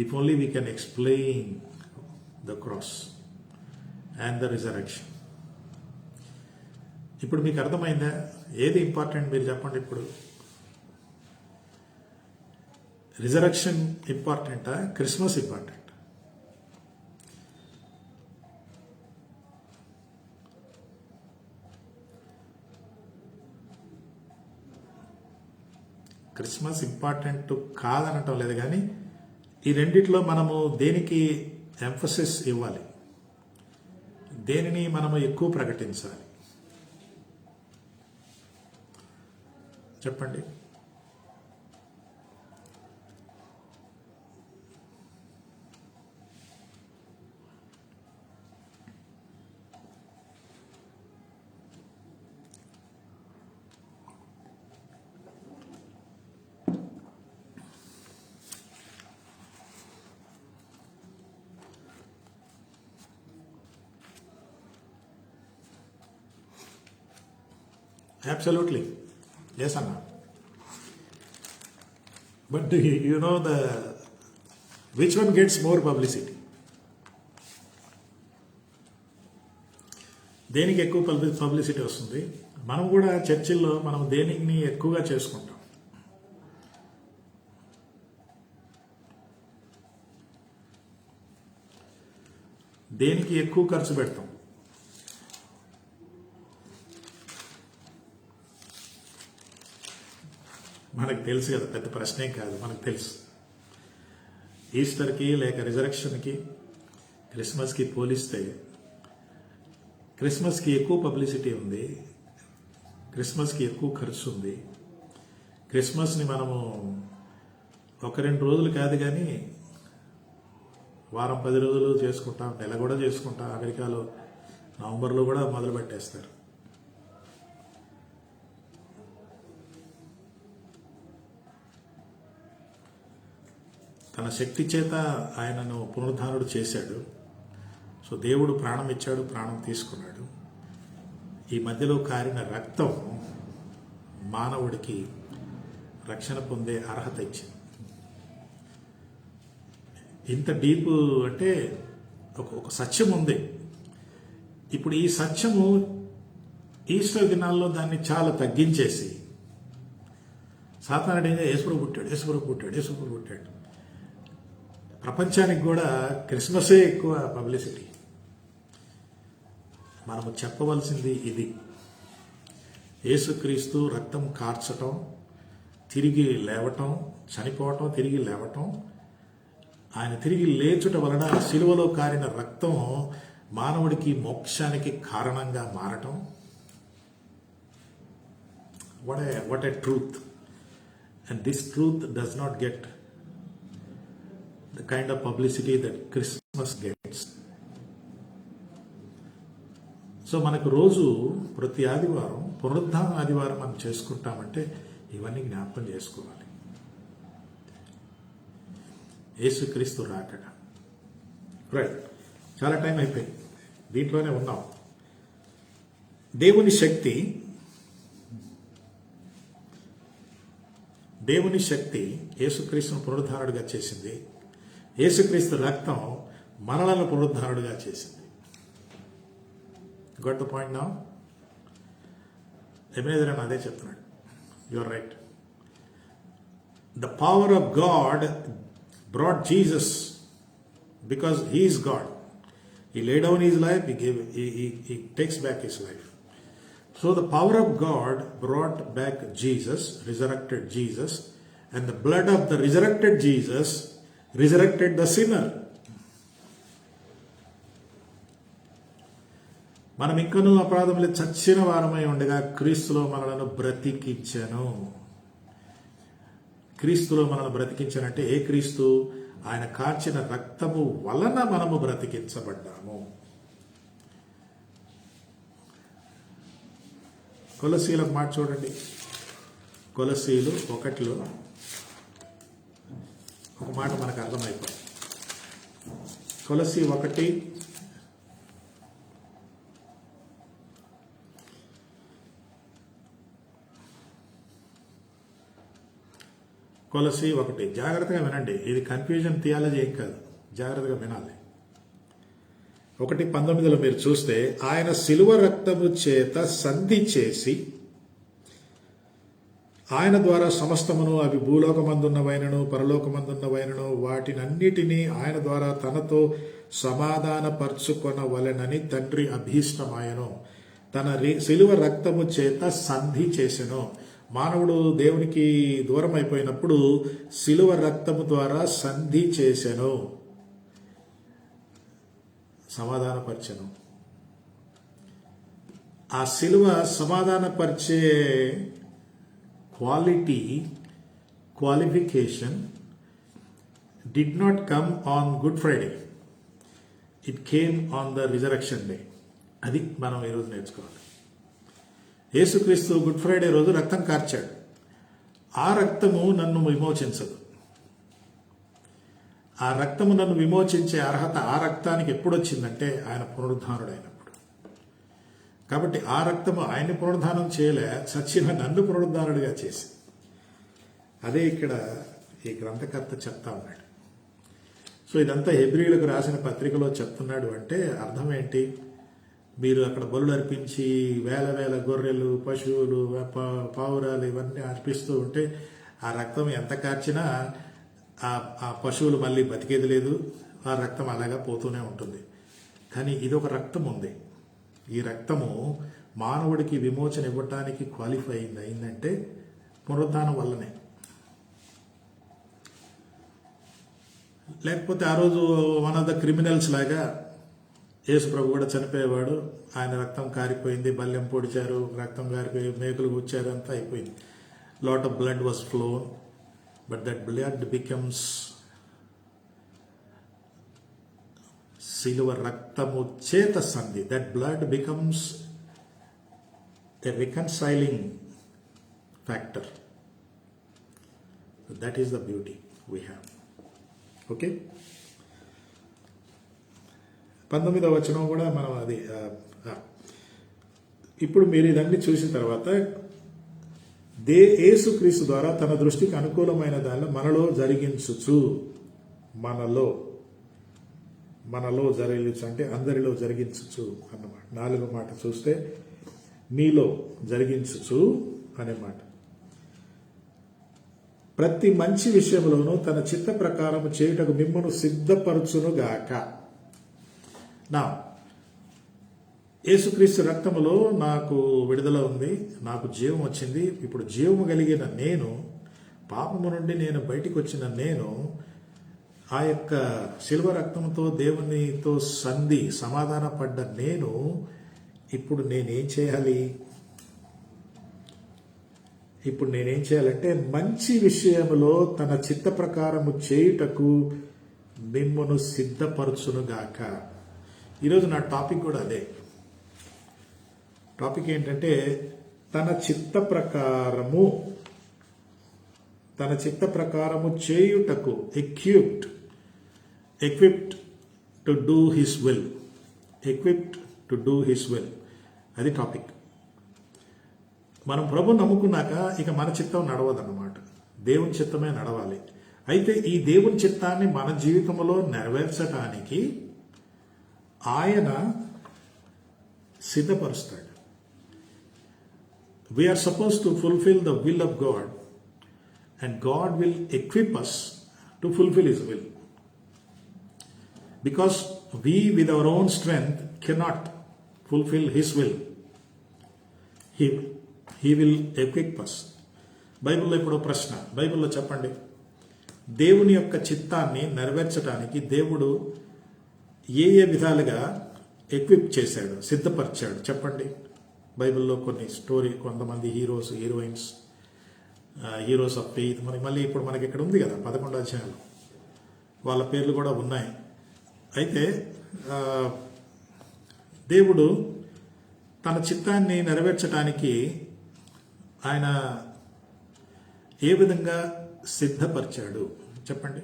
if only we can explain the cross and the resurrection. ఇప్పుడు మీకు అర్థమైందా? ఏది ఇంపార్టెంట్ మీరు చెప్పండి. ఇప్పుడు రిజరెక్షన్ ఇంపార్టెంటా, క్రిస్మస్ ఇంపార్టెంట్? క్రిస్మస్ ఇంపార్టెంట్ కాదనటం లేదు, కానీ ఈ రెండిట్లో మనము దేనికి ఎంఫసిస్ ఇవ్వాలి, దేనిని మనము ఎక్కువ ప్రకటించాలి చెప్పండి. Absolutely. Yes, Anna. But you know which one gets more publicity? దేనికి ఎక్కువ పబ్లిసిటీ వస్తుంది? మనం కూడా చర్చిల్లో మనం దేనిని ఎక్కువగా చేసుకుంటాం? దేనికి ఎక్కువ ఖర్చు పెడతాం? మనకు తెలుసు కదా, పెద్ద ప్రశ్నే కాదు, మనకు తెలుసు. ఈస్టర్కి లేక రిజరెక్షన్కి, క్రిస్మస్కి పోలిస్తే క్రిస్మస్కి ఎక్కువ పబ్లిసిటీ ఉంది, క్రిస్మస్కి ఎక్కువ ఖర్చు ఉంది. క్రిస్మస్ని మనము 1-2 రోజులు కాదు కానీ వారం 10 రోజులు చేసుకుంటాం, నెల కూడా చేసుకుంటాం. అమెరికాలో నవంబర్లో కూడా మొదలు పెట్టేస్తారు. తన శక్తి చేత ఆయనను పునరుద్ధానుడు చేశాడు. సో దేవుడు ప్రాణం ఇచ్చాడు, ప్రాణం తీసుకున్నాడు. ఈ మధ్యలో కారిన రక్తం మానవుడికి రక్షణ పొందే అర్హత ఇచ్చింది. ఇంత డీప్ అంటే ఒక సత్యం ఉంది. ఇప్పుడు ఈ సత్యము ఈస్టర్ దినాల్లో దాన్ని చాలా తగ్గించేసి సాతానుడు ఏదో యేసుప్రభు పుట్టాడు. ప్రపంచానికి కూడా క్రిస్మసే ఎక్కువ పబ్లిసిటీ. మనము చెప్పవలసింది ఇది: యేసుక్రీస్తు రక్తం కార్చటం, తిరిగి లేవటం, చనిపోవటం, తిరిగి లేవటం, ఆయన తిరిగి లేచుట వలన సిలువలో కారిన రక్తం మానవుడికి మోక్షానికి కారణంగా మారటం. What a truth. And this truth does not get the kind of publicity that Christmas gets. So మనకు రోజు ప్రతి ఆదివారం పునరుద్ధాన ఆదివారం మనం చేసుకుంటామంటే ఇవన్నీ జ్ఞాపకం చేసుకోవాలి. యేసుక్రీస్తు రాకడ. రైట్, చాలా టైం అయిపోయింది, దీంట్లోనే ఉన్నాం. దేవుని శక్తి యేసుక్రీస్తును పునరుద్ధారుడిగా చేసింది. యేసుక్రీస్తు రక్తం మనలను పునరుద్ధారుడిగా చేసింది. Got the point now? Ebenezer అని అదే చెప్తున్నాడు. You are right. The power of God brought Jesus because he is God. He laid down his life, he takes back his life. So the power of God brought back Jesus, resurrected Jesus, and the blood of the resurrected Jesus resurrected the sinner. మనం ఇంకనూ అపరాధములు చచ్చిన వారమై ఉండగా క్రీస్తులో మనలను బ్రతికించెను. క్రీస్తులో మనల్ని బ్రతికించానంటే ఏ క్రీస్తు? ఆయన కార్చిన రక్తము వలన మనము బ్రతికించబడ్డాము. కొలసీలకు మాట చూడండి. కొలసీలు 1లో ఒక మాట మనకు అర్థమైపోయింది. కొలసీ 1 కొలసీ 1 జాగ్రత్తగా వినండి. ఇది కన్ఫ్యూజన్ థియాలజీ ఏం కాదు, జాగ్రత్తగా వినాలి. 1:19 మీరు చూస్తే, ఆయన శిలువ రక్తము చేత సంధి చేసి ఆయన ద్వారా సమస్తమును, అవి భూలోకమందున్నవైనను పరలోకమందున్నవైనను, వాటినన్నిటినీ ఆయన ద్వారా తనతో సమాధానపరచుకొనవలెనని తండ్రి అభీష్టమాయను. తన శిలువ రక్తము చేత సంధి చేసెను. మానవుడు దేవునికి దూరం అయిపోయినప్పుడు శిలువ రక్తము ద్వారా సంధి చేసెను, సమాధానపరచెను. ఆ శిలువ సమాధానపరిచే qualification did not come on Good Friday. It came on the resurrection day. అది మనం ఈరోజు నేర్చుకోవాలి. యేసుక్రీస్తు గుడ్ ఫ్రైడే రోజు రక్తం కార్చాడు. ఆ రక్తము నన్ను విమోచించదు. ఆ రక్తము నన్ను విమోచించే అర్హత ఆ రక్తానికి ఎప్పుడు వచ్చిందంటే ఆయన పునరుద్ధానుడైనప్పుడు. కాబట్టి ఆ రక్తము ఆయన్ని పునరుద్ధానం చేయలే, చచ్చిన నన్ను పునరుద్ధారుడిగా చేసి. అదే ఇక్కడ ఈ గ్రంథకర్త చెప్తా ఉన్నాడు. సో ఇదంతా హెబ్రీయులకు రాసిన పత్రికలో చెప్తున్నాడు అంటే అర్థం ఏంటి? మీరు అక్కడ బలులు అర్పించి వేల వేల గొర్రెలు, పశువులు, పావురాలు ఇవన్నీ అర్పిస్తూ ఉంటే ఆ రక్తం ఎంత కార్చినా ఆ పశువులు మళ్ళీ బతికేది లేదు, ఆ రక్తం అలాగా పోతూనే ఉంటుంది. కానీ ఇదొక రక్తం ఉంది. ఈ రక్తము మానవుడికి విమోచన ఇవ్వటానికి క్వాలిఫై అయిందంటే పునరుద్ధానం వల్లనే. లేకపోతే ఆ రోజు వన్ ఆఫ్ ద క్రిమినల్స్ లాగా యేసు ప్రభు కూడా చనిపోయేవాడు, ఆయన రక్తం కారిపోయింది, బల్లెం పొడిచారు, రక్తం కారిపోయి మేకులు గుచ్చారు, అంతా అయిపోయింది. Lot of blood was flown, but that blood becomes సిలువ రక్తము చేత సంధి. That blood becomes a reconciling factor. That is the beauty we have. Okay, 19వ వచనం కూడా మనం అది ఇప్పుడు మీరు ఇదన్నీ చూసిన తర్వాత యేసుక్రీస్తు ద్వారా తన దృష్టికి అనుకూలమైన దానిలో మనలో జరిగించుచు, మనలో జరిగించు అంటే అందరిలో జరిగించుచు అన్నమాట. 4వ మాట చూస్తే మీలో జరిగించుచు అనే మాట. ప్రతి మంచి విషయంలోనూ తన చిత్త ప్రకారం చేయుటకు మిమ్మును సిద్ధపరచునుగాక. నా యేసుక్రీస్తు రక్తములో నాకు విడుదల ఉంది, నాకు జీవం వచ్చింది. ఇప్పుడు జీవము కలిగిన నేను, పాపము నుండి నేను బయటికి వచ్చిన నేను, ఆ యొక్క శిల్వ రక్తంతో దేవునితో సమాధాన పడ్డ నేను, ఇప్పుడు నేనేం చేయాలి? ఇప్పుడు నేనేం చేయాలంటే మంచి విషయములో తన చిత్త ప్రకారము చేయుటకు మిమ్మును సిద్ధపరచునుగాక. ఈరోజు నా టాపిక్ కూడా అదే. టాపిక్ ఏంటంటే తన చిత్త ప్రకారము చేయుటకు, equipped to do his will. అది టాపిక్. మనం ప్రభు నమ్ముకున్నాక ఇక మన చిత్తం నడవదన్నమాట, దేవుని చిత్తమే నడవాలి. అయితే ఈ దేవుని చిత్తాన్ని మన జీవితంలో నెరవేర్చడానికి ఆయన సిద్ధపరుస్తాడు. We are supposed to fulfill the will of God, and God will equip us to fulfill his will. Because we with our own strength cannot fulfill his will. He will equip us. బైబిల్లో ఇప్పుడు ప్రశ్న, బైబిల్లో చెప్పండి, దేవుని యొక్క చిత్తాన్ని నెరవేర్చడానికి దేవుడు ఏ విధాలుగా ఎక్విప్ చేశాడు, సిద్ధపరిచాడు చెప్పండి. బైబిల్లో కొన్ని కొంతమంది heroes, heroines, heroes of faith మళ్ళీ ఇప్పుడు మనకి ఇక్కడ ఉంది కదా 11 అధ్యాయాలు, వాళ్ళ పేర్లు కూడా ఉన్నాయి. అయితే దేవుడు తన చిత్తాన్ని నెరవేర్చడానికి ఆయన ఏ విధంగా సిద్ధపరిచాడు చెప్పండి.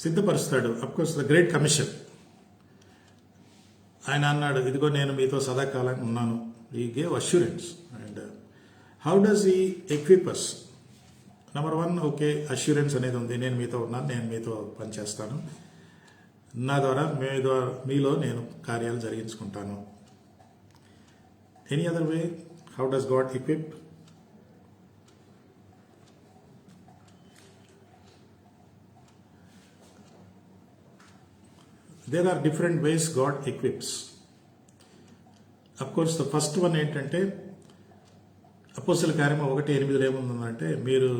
సిద్ధపరుస్తాడు. Of course the great commission. ఆయన అన్నాడు, ఇదిగో నేను మీతో సదాకాలం ఉన్నాను. He gave assurance. And how does he equip us? Number 1, okay, assurance అనేది ఉంది. నేను మీతో ఉన్నాను, నేను మీతో పనిచేస్తాను, నా ద్వారా మీలో నేను కార్యాలు జరిగించుకుంటాను. Any other way, how does God equip? There are different ways God equips. Of course, the first one ఏంటంటే అపోస్తల కార్యము 1:8 ఏముందంటే, మీరు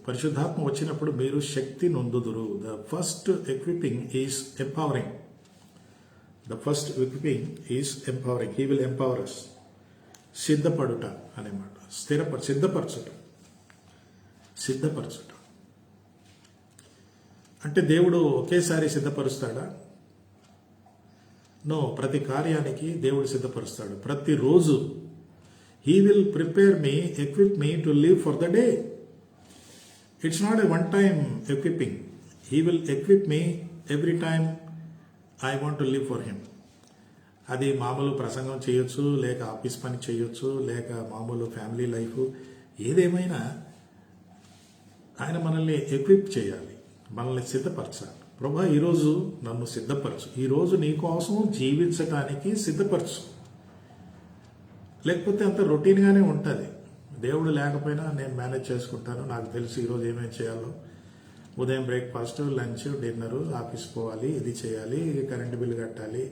పరిశుద్ధాత్మ వచ్చినప్పుడు మీరు శక్తి నొందుదురు. The first equipping is empowering. The first equipping is empowering. He will empower us. సిద్ధపడుట అనే మాట. సిద్ధపరచుట అంటే దేవుడు ఒకేసారి సిద్ధపరుస్తాడా? నో. ప్రతి కార్యానికి దేవుడు సిద్ధపరుస్తాడు. ప్రతిరోజు he will prepare me, equip me to live for the day. It's not a one time equipping. He will equip me every time I want to live for him. అది మామూలు ప్రసంగం చేయొచ్చు, లేక ఆఫీస్ పని చేయొచ్చు, లేక మామూలు ఫ్యామిలీ లైఫ్, ఏదేమైనా ఆయన మనల్ని ఎక్విప్ చేయాలి, మనల్ని సిద్ధపరచాలి. ప్రభా, ఈరోజు నన్ను సిద్ధపరచు, ఈరోజు నీ కోసం జీవించటానికి సిద్ధపరచు. లేకపోతే అంత రొటీన్గానే ఉంటుంది. దేవుడు లేకపోయినా నేను మేనేజ్ చేసుకుంటాను, నాకు తెలుసు ఈరోజు ఏమేమి చేయాలో. ఉదయం బ్రేక్ఫాస్ట్, లంచ్, డిన్నరు, ఆఫీస్ పోవాలి, ఇది చేయాలి, కరెంటు బిల్లు కట్టాలి.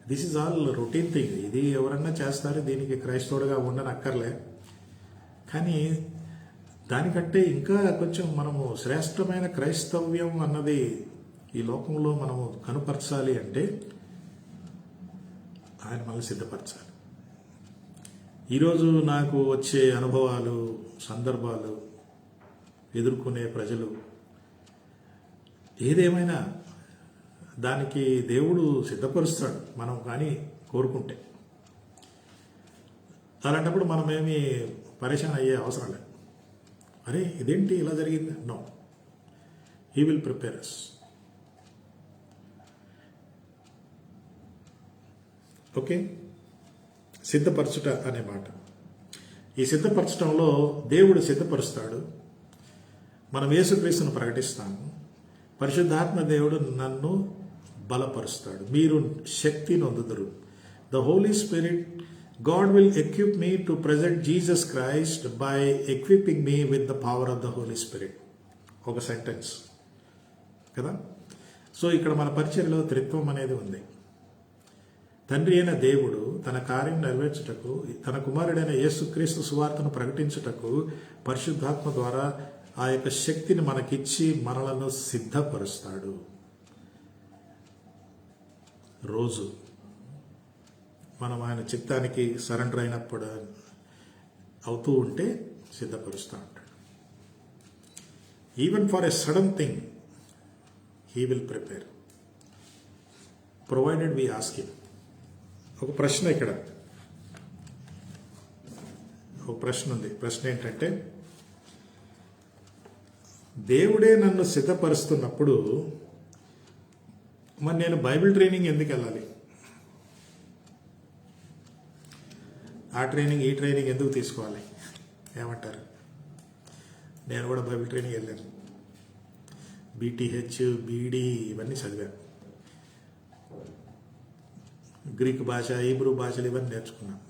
This is all routine thing. ఇది ఎవరన్నా చేస్తారు, దీనికి క్రైస్తవుడుగా ఉండనక్కర్లే. కానీ దానికంటే ఇంకా కొంచెం మనము శ్రేష్టమైన క్రైస్తవ్యం అన్నది ఈ లోకంలో మనము కనుపరచాలి అంటే ఆయన మనల్ని సిద్ధపరచాలి. ఈరోజు నాకు వచ్చే అనుభవాలు, సందర్భాలు, ఎదుర్కొనే ప్రజలు, ఏదేమైనా దానికి దేవుడు సిద్ధపరుస్తాడు, మనం కానీ కోరుకుంటే. అలాంటప్పుడు మనమేమి పరేషాన్ అయ్యే అవసరం లేదు. అరే ఇదేంటి ఇలా జరిగింది? No, he will prepare us. Okay, సిద్ధపరచుట అనే మాట. ఈ సిద్ధపరచడంలో దేవుడు సిద్ధపరుస్తాడు. మనం యేసుక్రీస్తును ప్రకటిస్తాము. పరిశుద్ధాత్మ దేవుడు నన్ను బలపరుస్తాడు. మీరు శక్తి నొందుదురు. The Holy Spirit, God will equip me to present Jesus Christ by equipping me with the power of the Holy Spirit. ఒక సెంటెన్స్ కదా. సో ఇక్కడ మన పరిచర్యలో త్రిత్వం అనేది ఉంది. తండ్రి అయిన దేవుడు తన కార్యం నెరవేర్చుటకు, తన కుమారుడైన యేసుక్రీస్తు సువార్తను ప్రకటించుటకు పరిశుద్ధాత్మ ద్వారా ఆ యొక్క శక్తిని మనకిచ్చి మనలను సిద్ధపరుస్తాడు. రోజు మనం ఆయన చిత్తానికి సరెండర్ అయినప్పుడు అవుతూ ఉంటే సిద్ధపరుస్తూ ఉంటాడు. Even for a sudden thing he will prepare, provided we ask him. ఒక ప్రశ్న ఇక్కడ, ఒక ప్రశ్న ఉంది. ప్రశ్న ఏంటంటే, దేవుడే నన్ను సిద్ధపరుస్తున్నప్పుడు మరి నేను బైబిల్ ట్రైనింగ్ ఎందుకు వెళ్ళాలి? ఆ ట్రైనింగ్ ఈ ట్రైనింగ్ ఎందుకు తీసుకోవాలి? ఏమంటారు? నేను కూడా బైబిల్ ట్రైనింగ్ వెళ్ళాను. బీటీహెచ్, బీడీ ఇవన్నీ చదివాను. గ్రీక్ భాష, హీబ్రూ భాషలు ఇవన్నీ నేర్చుకున్నాను.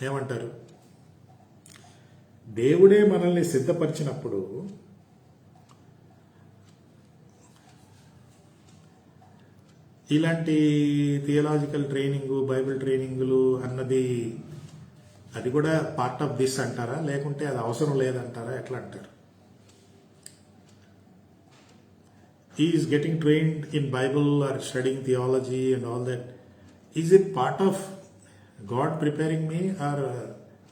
ఏమంటారు? దేవుడే మనల్ని సిద్ధపరిచినప్పుడు ఇలాంటి థియలాజికల్ ట్రైనింగ్, బైబిల్ ట్రైనింగులు అన్నది అది కూడా పార్ట్ ఆఫ్ దిస్ అంటారా, లేకుంటే అది అవసరం లేదంటారా, ఎట్లా అంటారు? He is getting trained in Bible or studying theology and all that. Is it part of God preparing me, or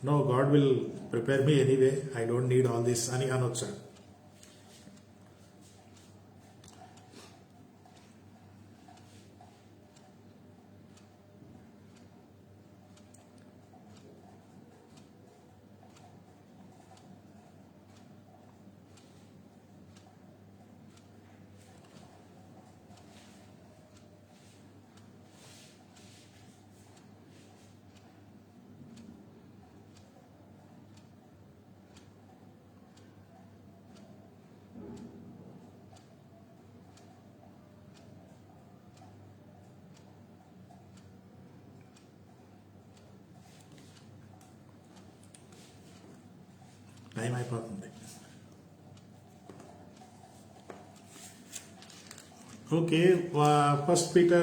no, God will prepare me anyway, I don't need all this ani anocha? Time అయిపోతుంది. Okay, 1 Peter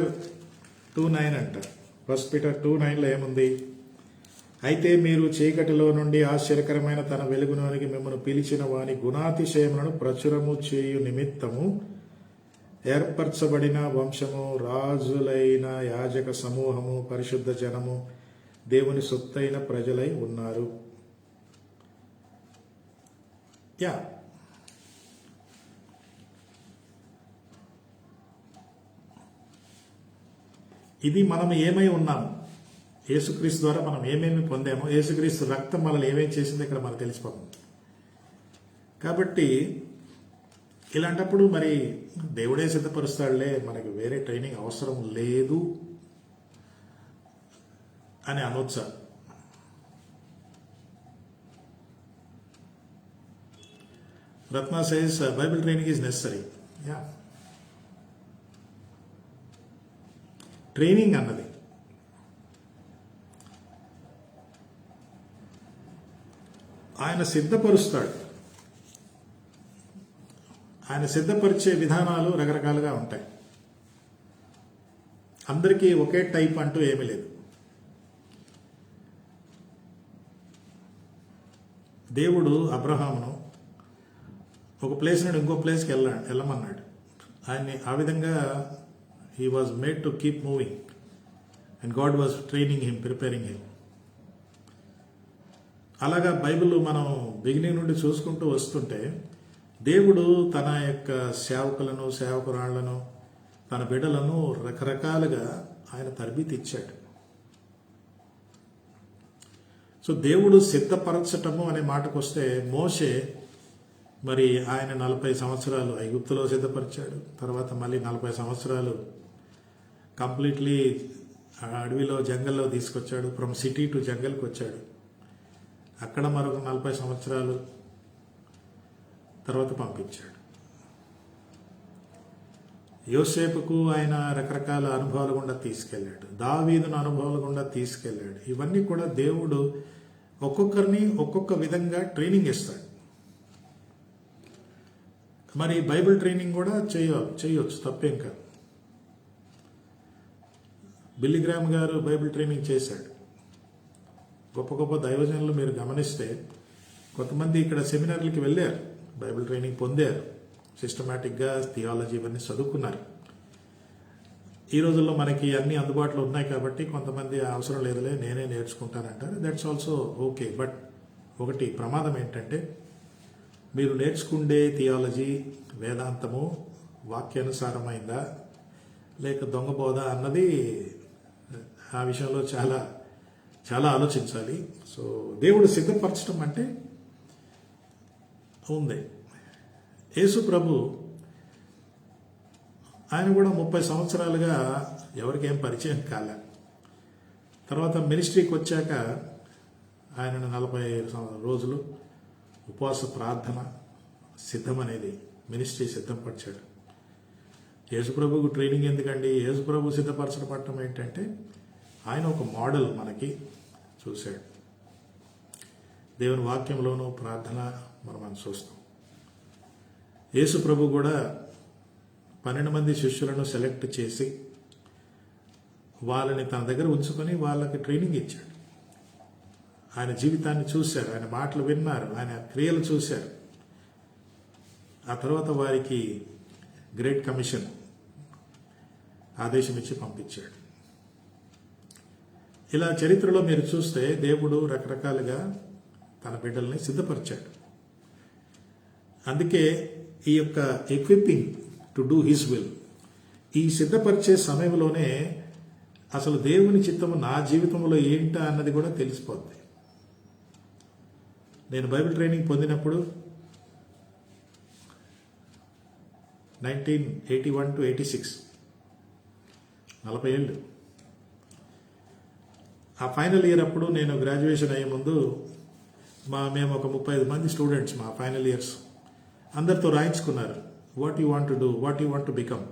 2:9 అంటారు. 1 Peter 2:9లో ఏముంది? అయితే మీరు చీకటిలో నుండి ఆశ్చర్యకరమైన తన వెలుగులోనికి మిమ్మల్ని పిలిచిన వాని గుణాతిశయములను ప్రచురము చేయు నిమిత్తము ఏర్పరచబడిన వంశము, రాజులైన యాజక సమూహము, పరిశుద్ధ జనము, దేవుని సొత్తైన ప్రజలై ఉన్నారు. ఇది మనం ఏమై ఉన్నాము, యేసుక్రీస్తు ద్వారా మనం ఏమేమి పొందామో, యేసుక్రీస్తు రక్తం మనల్ని ఏమేమి చేసిందో ఇక్కడ మనకు తెలిసిపోతుంది. కాబట్టి ఇలాంటప్పుడు మరి దేవుడే సిద్ధపరుస్తాడులే, మనకి వేరే ట్రైనింగ్ అవసరం లేదు అని అనొచ్చా? Ratna says Bible training is necessary. Yeah. Training అన్నది ఆయన సిద్ధపరుస్తాడు. ఆయన సిద్ధపరిచే విధానాలు రకరకాలుగా ఉంటాయి. అందరికీ ఒకే టైప్ అంటూ ఏమీ లేదు. దేవుడు అబ్రహామును ఒక ప్లేస్ నుండి ఇంకో ప్లేస్కి వెళ్ళమన్నాడు. ఆయన్ని ఆ విధంగా he was made to keep moving and God was training him, preparing him. అలాగా బైబిల్ మనం బిగినింగ్ నుండి చూసుకుంటూ వస్తుంటే దేవుడు తన యొక్క సేవకులను, సేవకురాళ్లను, తన బిడ్డలను రకరకాలుగా ఆయన తరబీతి ఇచ్చాడు. సో దేవుడు సిద్ధపరచటము అనే మాటకు వస్తే మోషే మరి ఆయన 40 సంవత్సరాలు ఐగుప్తులో సిద్ధపరిచాడు. తర్వాత మళ్ళీ 40 సంవత్సరాలు కంప్లీట్లీ అడవిలో, జంగల్లో తీసుకొచ్చాడు. ఫ్రమ్ సిటీ టు జంగల్కి వచ్చాడు. అక్కడ మరొక 40 సంవత్సరాలు తర్వాత పంపించాడు. యోసేపుకు ఆయన రకరకాల అనుభవాలు గుండా తీసుకెళ్ళాడు. దావీదును అనుభవాలు గుండా తీసుకెళ్ళాడు. ఇవన్నీ కూడా దేవుడు ఒక్కొక్కరిని ఒక్కొక్క విధంగా ట్రైనింగ్ ఇస్తాడు. మరి బైబిల్ ట్రైనింగ్ కూడా చేయొచ్చు, తప్పేం కాదు. బిల్లీ గ్రామ్ గారు బైబిల్ ట్రైనింగ్ చేశాడు. గొప్ప గొప్ప దైవజనులు మీరు గమనిస్తే కొంతమంది ఇక్కడ సెమినార్లకి వెళ్ళారు, బైబిల్ ట్రైనింగ్ పొందారు, సిస్టమేటిక్గా థియాలజీ ఇవన్నీ చదువుకున్నారు. ఈ రోజుల్లో మనకి అన్ని అందుబాటులో ఉన్నాయి కాబట్టి కొంతమంది అవసరం లేదులే నేనే నేర్చుకుంటానంటారు. That's also okay. బట్ ఒకటి ప్రమాదం ఏంటంటే మీరు నేర్చుకుండే థియాలజీ, వేదాంతము వాక్యానుసారమైందా లేక దొంగబోధ అన్నది ఆ విషయంలో చాలా చాలా ఆలోచించాలి. సో దేవుడు సిద్ధపరచడం అంటే ఉంది. యేసు ప్రభు ఆయన కూడా 30 సంవత్సరాలుగా ఎవరికేం పరిచయం కాలే. తర్వాత మినిస్ట్రీకి వచ్చాక ఆయనను 40 రోజులు ఉపవాస ప్రార్థన సిద్ధం అనేది మినిస్ట్రీ సిద్ధపరిచాడు. యేసుప్రభుకు ట్రైనింగ్ ఎందుకండి? యేసుప్రభు సిద్ధపరచడం ఏంటంటే ఆయన ఒక మోడల్ మనకి చూశాడు. దేవుని వాక్యంలోనూ ప్రార్థన మనం చూస్తాం. యేసుప్రభు కూడా 12 మంది శిష్యులను సెలెక్ట్ చేసి వాళ్ళని తన దగ్గర ఉంచుకొని వాళ్ళకి ట్రైనింగ్ ఇచ్చాడు. ఆయన జీవితాన్ని చూశారు, ఆయన మాటలు విన్నారు, ఆయన క్రియలు చూశారు. ఆ తర్వాత వారికి గ్రేట్ కమిషన్ ఆదేశం ఇచ్చి పంపించాడు. ఇలా చరిత్రలో మీరు చూస్తే దేవుడు రకరకాలుగా తన బిడ్డల్ని సిద్ధపరిచాడు. అందుకే ఈ యొక్క equipping to do his will, ఈ సిద్ధపరిచే సమయంలోనే అసలు దేవుని చిత్తము నా జీవితంలో ఏంటా అన్నది కూడా తెలిసిపోద్ది. నేను బైబిల్ ట్రైనింగ్ పొందినప్పుడు 1981 to 86 40 ఏళ్ళు. ఆ ఫైనల్ ఇయర్ అప్పుడు నేను గ్రాడ్యుయేషన్ అయ్యే ముందు మేము ఒక 35 మంది స్టూడెంట్స్ మా ఫైనల్ ఇయర్స్ అందరితో రాయించుకున్నారు. What you want to do, what you want to become,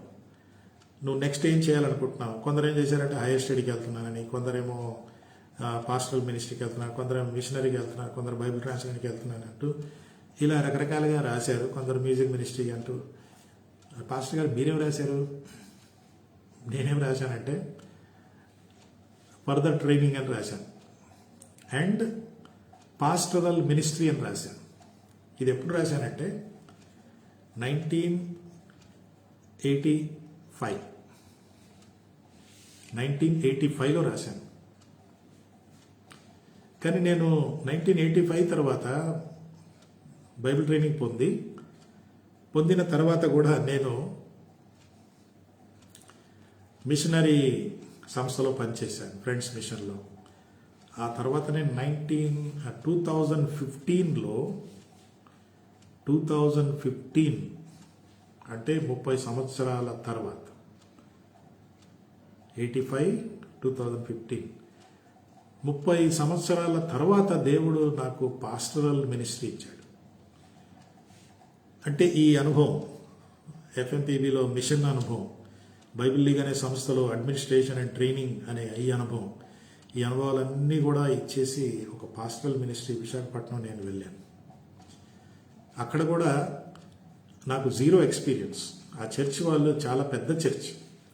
నువ్వు నెక్స్ట్ ఏం చేయాలనుకుంటున్నావు. కొందరు ఏం చేశారంటే హైయర్ స్టడీకి వెళ్తున్నానని, కొందరేమో పాస్టరల్ మినిస్ట్రీకి వెళ్తున్నారు, కొందరు మిషనరీకి వెళ్తున్నారు, కొందరు బైబిల్ ట్రాన్స్లేషన్కి వెళ్తున్నారు అంటూ ఇలా రకరకాలుగా రాశారు. కొందరు మ్యూజిక్ మినిస్ట్రీ అంటూ. పాస్టర్ గారు మీరేం రాశారు? నేనేం రాశానంటే ఫర్దర్ ట్రైనింగ్ అని రాశాను అండ్ పాస్టరల్ మినిస్ట్రీ అని రాశాను. ఇది ఎప్పుడు రాశానంటే 1985లో రాశాను. కానీ నేను 1985 తర్వాత బైబిల్ ట్రైనింగ్ పొందిన తర్వాత కూడా నేను మిషనరీ సంస్థలో పనిచేశాను, ఫ్రెండ్స్ మిషన్లో. ఆ తర్వాత నేను 2015 అంటే 30 సంవత్సరాల తర్వాత 2015 30 సంవత్సరాల తర్వాత దేవుడు నాకు పాస్టరల్ మినిస్ట్రీ ఇచ్చాడు. అంటే ఈ అనుభవం, ఎఫ్ఎంపీబీలో మిషన్ అనుభవం, బైబిల్ లీగ్ అనే సంస్థలో అడ్మినిస్ట్రేషన్ అండ్ ట్రైనింగ్ అనే ఈ అనుభవాలన్నీ కూడా ఇచ్చేసి ఒక పాస్టరల్ మినిస్ట్రీ విశాఖపట్నం నేను వెళ్ళాను. అక్కడ కూడా నాకు జీరో ఎక్స్పీరియన్స్. ఆ చర్చ్ వాళ్ళు చాలా పెద్ద చర్చ్,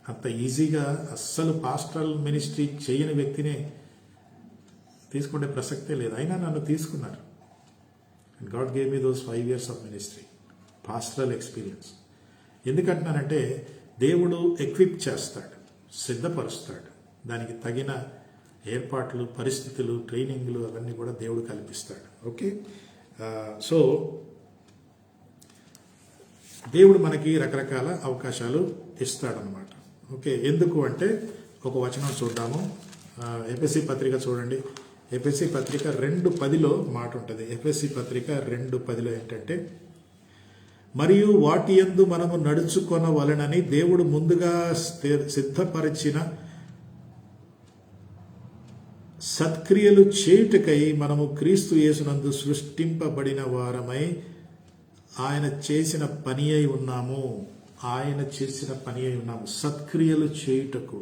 అంత ఈజీగా అస్సలు పాస్టరల్ మినిస్ట్రీ చేయని వ్యక్తిని తీసుకునే ప్రసక్తే లేదు. అయినా నన్ను తీసుకున్నారు. God gave me those 5 years of ministry, pastoral experience. ఎందుకంటున్నానంటే దేవుడు ఎక్విప్ చేస్తాడు, సిద్ధపరుస్తాడు. దానికి తగిన ఏర్పాట్లు, పరిస్థితులు, ట్రైనింగ్లు అవన్నీ కూడా దేవుడు కల్పిస్తాడు. ఓకే, సో దేవుడు మనకి రకరకాల అవకాశాలు ఇస్తాడనమాట. ఓకే, ఎందుకు అంటే ఒక వచనం చూద్దాము. ఎఫెసీ పత్రిక చూడండి. ఎఫెసీ పత్రిక 2:10లో మాట ఉంటుంది. ఎఫెసీ పత్రిక 2:10లో ఏంటంటే, మరియు వాటి యందు మనము నడుచుకొనవలెనని దేవుడు ముందుగా సిద్ధపరిచిన సత్క్రియలు చేయుటకై మనము క్రీస్తు యేసునందు సృష్టింపబడిన వారమై ఆయన చేసిన పని అయి ఉన్నాము. సత్క్రియలు చేయుటకు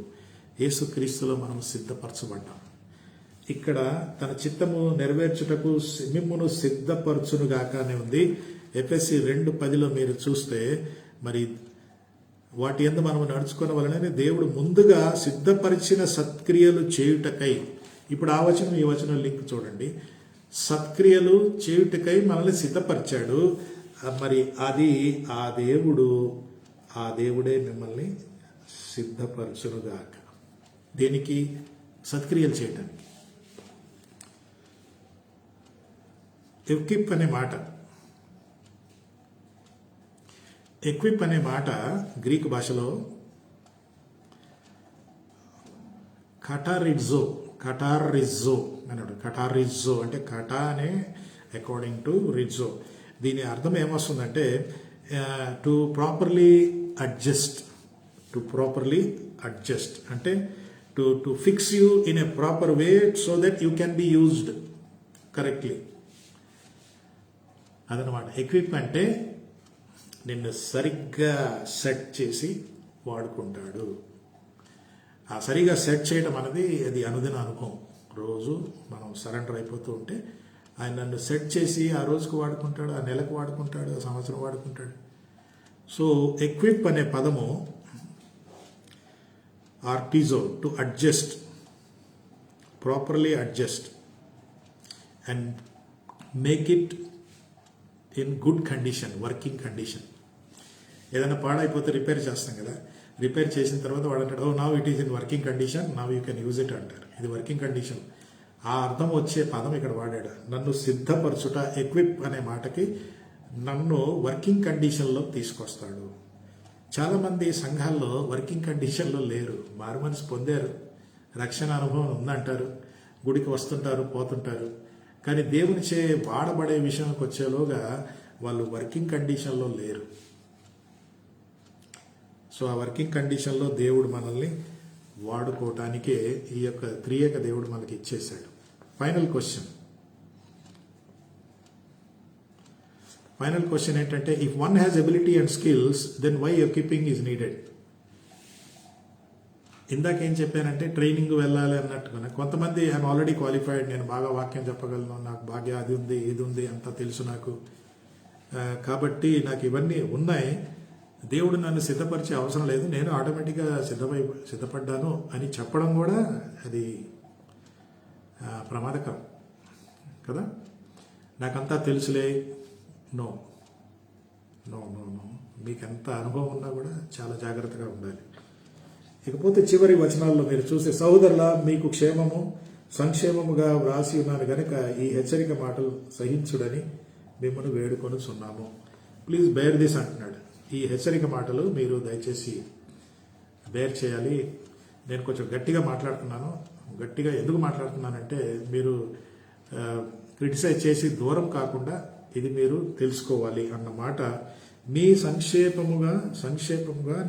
యేసుక్రీస్తులో మనం సిద్ధపరచబడ్డాం. ఇక్కడ తన చిత్తము నెరవేర్చుటకు మిమ్మును సిద్ధపరచునుగాకనే ఉంది. ఎఫెసీ 2:10లో మీరు చూస్తే, మరి వాటి యందు మనము నడుచుకోవలనని దేవుడు ముందుగా సిద్ధపరిచిన సత్క్రియలు చేయుటకై. ఇప్పుడు ఆ వచనం ఈ వచనం లింక్ చూడండి. సత్క్రియలు చేయుటకై మనల్ని సిద్ధపరిచాడు. మరి అది ఆ దేవుడే మిమ్మల్ని సిద్ధపరచునుగాక. దేనికి? సత్క్రియలు చేయటానికి. ఎక్విప్ అనే మాట గ్రీక్ భాషలో కటారిజో అన్నాడు. కటారిజో అంటే కటా అనే అకార్డింగ్ టు రిజో. దీని అర్థం ఏమొస్తుందంటే టు ప్రాపర్లీ అడ్జస్ట్ అంటే to fix you in a proper way so that you can be used correctly. అదనమాట ఎక్విప్ అంటే నిన్ను సరిగ్గా సెట్ చేసి వాడుకుంటాడు. ఆ సరిగా సెట్ చేయడం అనేది అది అనుదిన అనుభవం. రోజు మనం సరెండర్ అయిపోతూ ఉంటే ఆయన నన్ను సెట్ చేసి ఆ రోజుకు వాడుకుంటాడు, ఆ నెలకు వాడుకుంటాడు, ఆ సంవత్సరం వాడుకుంటాడు. సో ఎక్విప్ అనే పదము ఆర్టిజో, to adjust, properly adjust and make it in good condition, working condition. ఏదైనా పాడైపోతే రిపేర్ చేస్తాం కదా, రిపేర్ చేసిన తర్వాత వాడు అంటాడు, oh now it is in working condition, now you can use it అంటారు. ఇది వర్కింగ్ కండిషన్. ఆ అర్థం వచ్చే పదం ఇక్కడ వాడాడు. నన్ను సిద్ధపరచుట, ఎక్విప్ అనే మాటకి నన్ను వర్కింగ్ కండిషన్లో తీసుకొస్తాడు. చాలామంది సంఘాల్లో వర్కింగ్ కండిషన్లో లేరు. మారుమనసు పొందారు, రక్షణ అనుభవం ఉందంటారు, గుడికి వస్తుంటారు, పోతుంటారు. కానీ దేవునిచే వాడబడే విషయానికి వచ్చేలోగా వాళ్ళు వర్కింగ్ కండిషన్లో లేరు. సో ఆ వర్కింగ్ కండిషన్లో దేవుడు మనల్ని వాడుకోవటానికే ఈ యొక్క త్రియేక దేవుడు మనకి ఇచ్చేశాడు. ఫైనల్ క్వశ్చన్ ఏంటంటే, if one has ability and skills then why equipping is needed? ఇందాకేం చెప్పానంటే ట్రైనింగ్ వెళ్ళాలి అన్నట్టుగా కొంతమంది ఐఎమ్ ఆల్రెడీ క్వాలిఫైడ్, నేను బాగా వాక్యం చెప్పగలను, నాకు బాగా అది ఉంది ఇది ఉంది అంతా తెలుసు నాకు, కాబట్టి నాకు ఇవన్నీ ఉన్నాయి, దేవుడు నన్ను సిద్ధపరిచే అవసరం లేదు, నేను ఆటోమేటిక్గా సిద్ధపడ్డాను అని చెప్పడం కూడా అది ప్రమాదకరం కదా. నాకంతా తెలుసులే, నో నో నో నో, మీకు ఎంత అనుభవం ఉన్నా కూడా చాలా జాగ్రత్తగా ఉండాలి. ఇకపోతే చివరి వచనాల్లో మీరు చూసే, సహోదరుల మీకు క్షేమము సంక్షేమముగా వ్రాసి ఉన్నాను గనుక ఈ హెచ్చరిక మాటలు సహించుడని మిమ్మల్ని వేడుకొనుచున్నాము. ప్లీజ్ బేర్ దిస్ అంటున్నాడు. ఈ హెచ్చరిక మాటలు మీరు దయచేసి బేర్ చేయాలి. నేను కొంచెం గట్టిగా మాట్లాడుతున్నాను. గట్టిగా ఎందుకు మాట్లాడుతున్నానంటే మీరు క్రిటిసైజ్ చేసి దూరం కాకుండా ఇది మీరు తెలుసుకోవాలి అన్నమాట. మీ సంక్షేపముగా